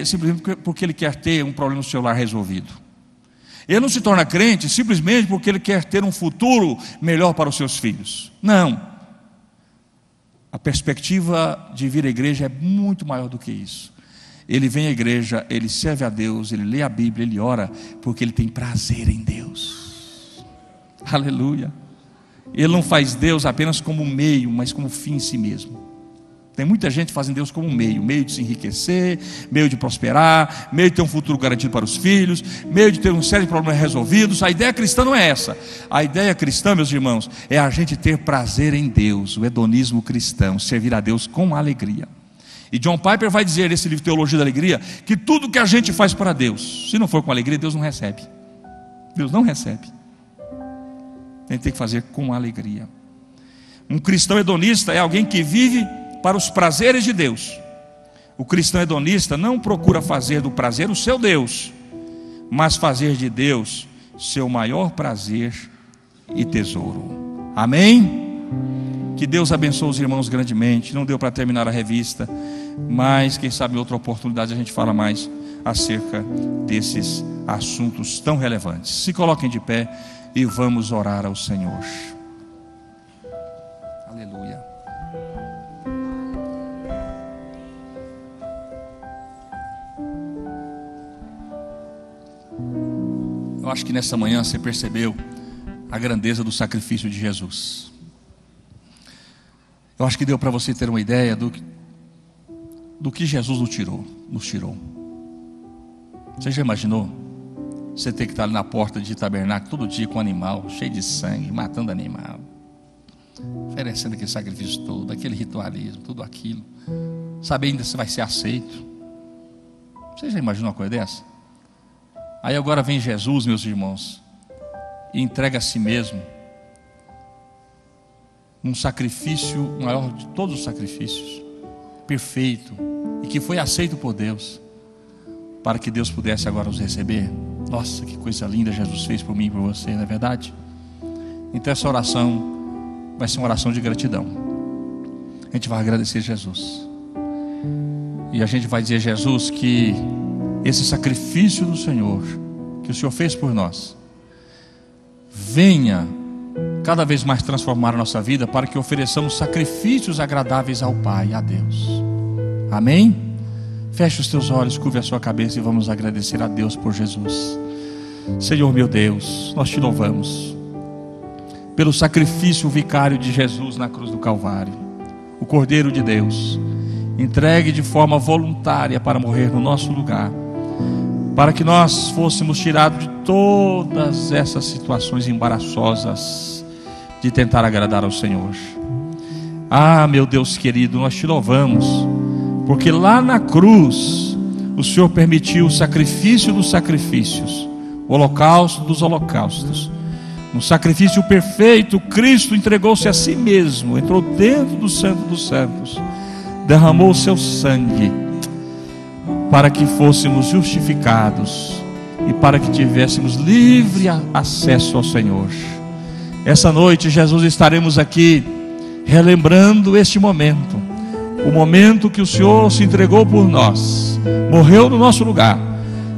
simplesmente porque ele quer ter um problema no celular resolvido. Ele não se torna crente simplesmente porque ele quer ter um futuro melhor para os seus filhos. Não. A perspectiva de vir à igreja é muito maior do que isso. Ele vem à igreja, ele serve a Deus, ele lê a Bíblia, ele ora, porque ele tem prazer em Deus. Aleluia. Ele não faz Deus apenas como meio, mas como fim em si mesmo. Tem muita gente fazendo Deus como meio de se enriquecer, meio de prosperar, meio de ter um futuro garantido para os filhos, meio de ter uma série de problemas resolvidos. A ideia cristã não é essa. A ideia cristã, meus irmãos, é a gente ter prazer em Deus, o hedonismo cristão, servir a Deus com alegria. E John Piper vai dizer nesse livro Teologia da Alegria, que tudo que a gente faz para Deus, se não for com alegria, Deus não recebe. Deus não recebe. A gente tem que fazer com alegria. Um cristão hedonista é alguém que vive para os prazeres de Deus. O cristão hedonista não procura fazer do prazer o seu Deus, mas fazer de Deus seu maior prazer e tesouro. Amém? Que Deus abençoe os irmãos grandemente. Não deu para terminar a revista, mas quem sabe em outra oportunidade a gente fala mais acerca desses assuntos tão relevantes. Se coloquem de pé e vamos orar ao Senhor. Aleluia. Eu acho que nessa manhã você percebeu a grandeza do sacrifício de Jesus. Eu acho que deu para você ter uma ideia do que Jesus nos tirou. Você já imaginou? Você ter que estar ali na porta de tabernáculo todo dia com um animal cheio de sangue, matando animal, oferecendo aquele sacrifício todo, aquele ritualismo, tudo aquilo, saber ainda se vai ser aceito. Você já imaginou uma coisa dessa? Aí agora vem Jesus, meus irmãos, e entrega a si mesmo um sacrifício maior de todos os sacrifícios, perfeito, e que foi aceito por Deus, para que Deus pudesse agora os receber. Nossa, que coisa linda Jesus fez por mim e por você, não é verdade? Então essa oração vai ser uma oração de gratidão. A gente vai agradecer Jesus, e a gente vai dizer: Jesus, que esse sacrifício do Senhor, que o Senhor fez por nós, venha cada vez mais transformar a nossa vida, para que ofereçamos sacrifícios agradáveis ao Pai, a Deus. Amém? Feche os teus olhos, curve a sua cabeça e vamos agradecer a Deus por Jesus. Senhor meu Deus, nós te louvamos pelo sacrifício vicário de Jesus na cruz do Calvário, o Cordeiro de Deus, entregue de forma voluntária para morrer no nosso lugar, para que nós fôssemos tirados de todas essas situações embaraçosas de tentar agradar ao Senhor. Ah, meu Deus querido, nós te louvamos, porque lá na cruz o Senhor permitiu o sacrifício dos sacrifícios, o holocausto dos holocaustos. No sacrifício perfeito, Cristo entregou-se a si mesmo, entrou dentro do Santo dos Santos, derramou o seu sangue, para que fôssemos justificados e para que tivéssemos livre acesso ao Senhor. Essa noite, Jesus, estaremos aqui relembrando este momento, o momento que o Senhor se entregou por nós, morreu no nosso lugar,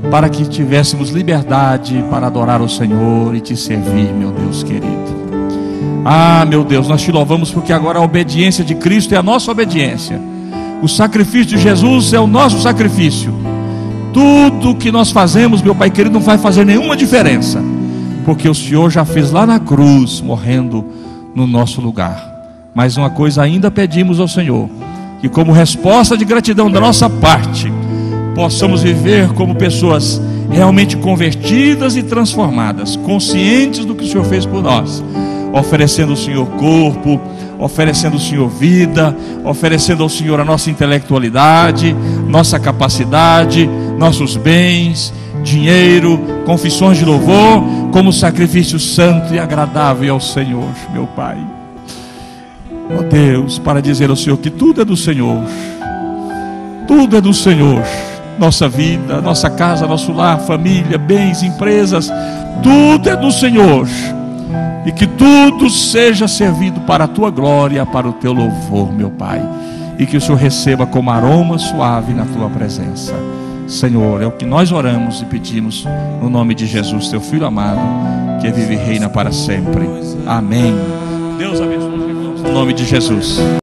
para que tivéssemos liberdade para adorar o Senhor e te servir, meu Deus querido. Ah, meu Deus, nós te louvamos porque agora a obediência de Cristo é a nossa obediência. O sacrifício de Jesus é o nosso sacrifício. Tudo que nós fazemos, meu Pai querido, não vai fazer nenhuma diferença, porque o Senhor já fez lá na cruz, morrendo no nosso lugar. Mas uma coisa ainda pedimos ao Senhor, que como resposta de gratidão da nossa parte, possamos viver como pessoas realmente convertidas e transformadas, conscientes do que o Senhor fez por nós, oferecendo ao Senhor corpo, oferecendo ao Senhor vida, oferecendo ao Senhor a nossa intelectualidade, nossa capacidade, nossos bens, dinheiro, confissões de louvor, como sacrifício santo e agradável ao Senhor, meu Pai. Ó Deus, para dizer ao Senhor que tudo é do Senhor, tudo é do Senhor. Nossa vida, nossa casa, nosso lar, família, bens, empresas, tudo é do Senhor. E que tudo seja servido para a Tua glória, para o Teu louvor, meu Pai. E que o Senhor receba como aroma suave na Tua presença. Senhor, é o que nós oramos e pedimos no nome de Jesus, Teu Filho amado, que vive e reina para sempre. Amém. Deus abençoe os irmãos, no nome de Jesus.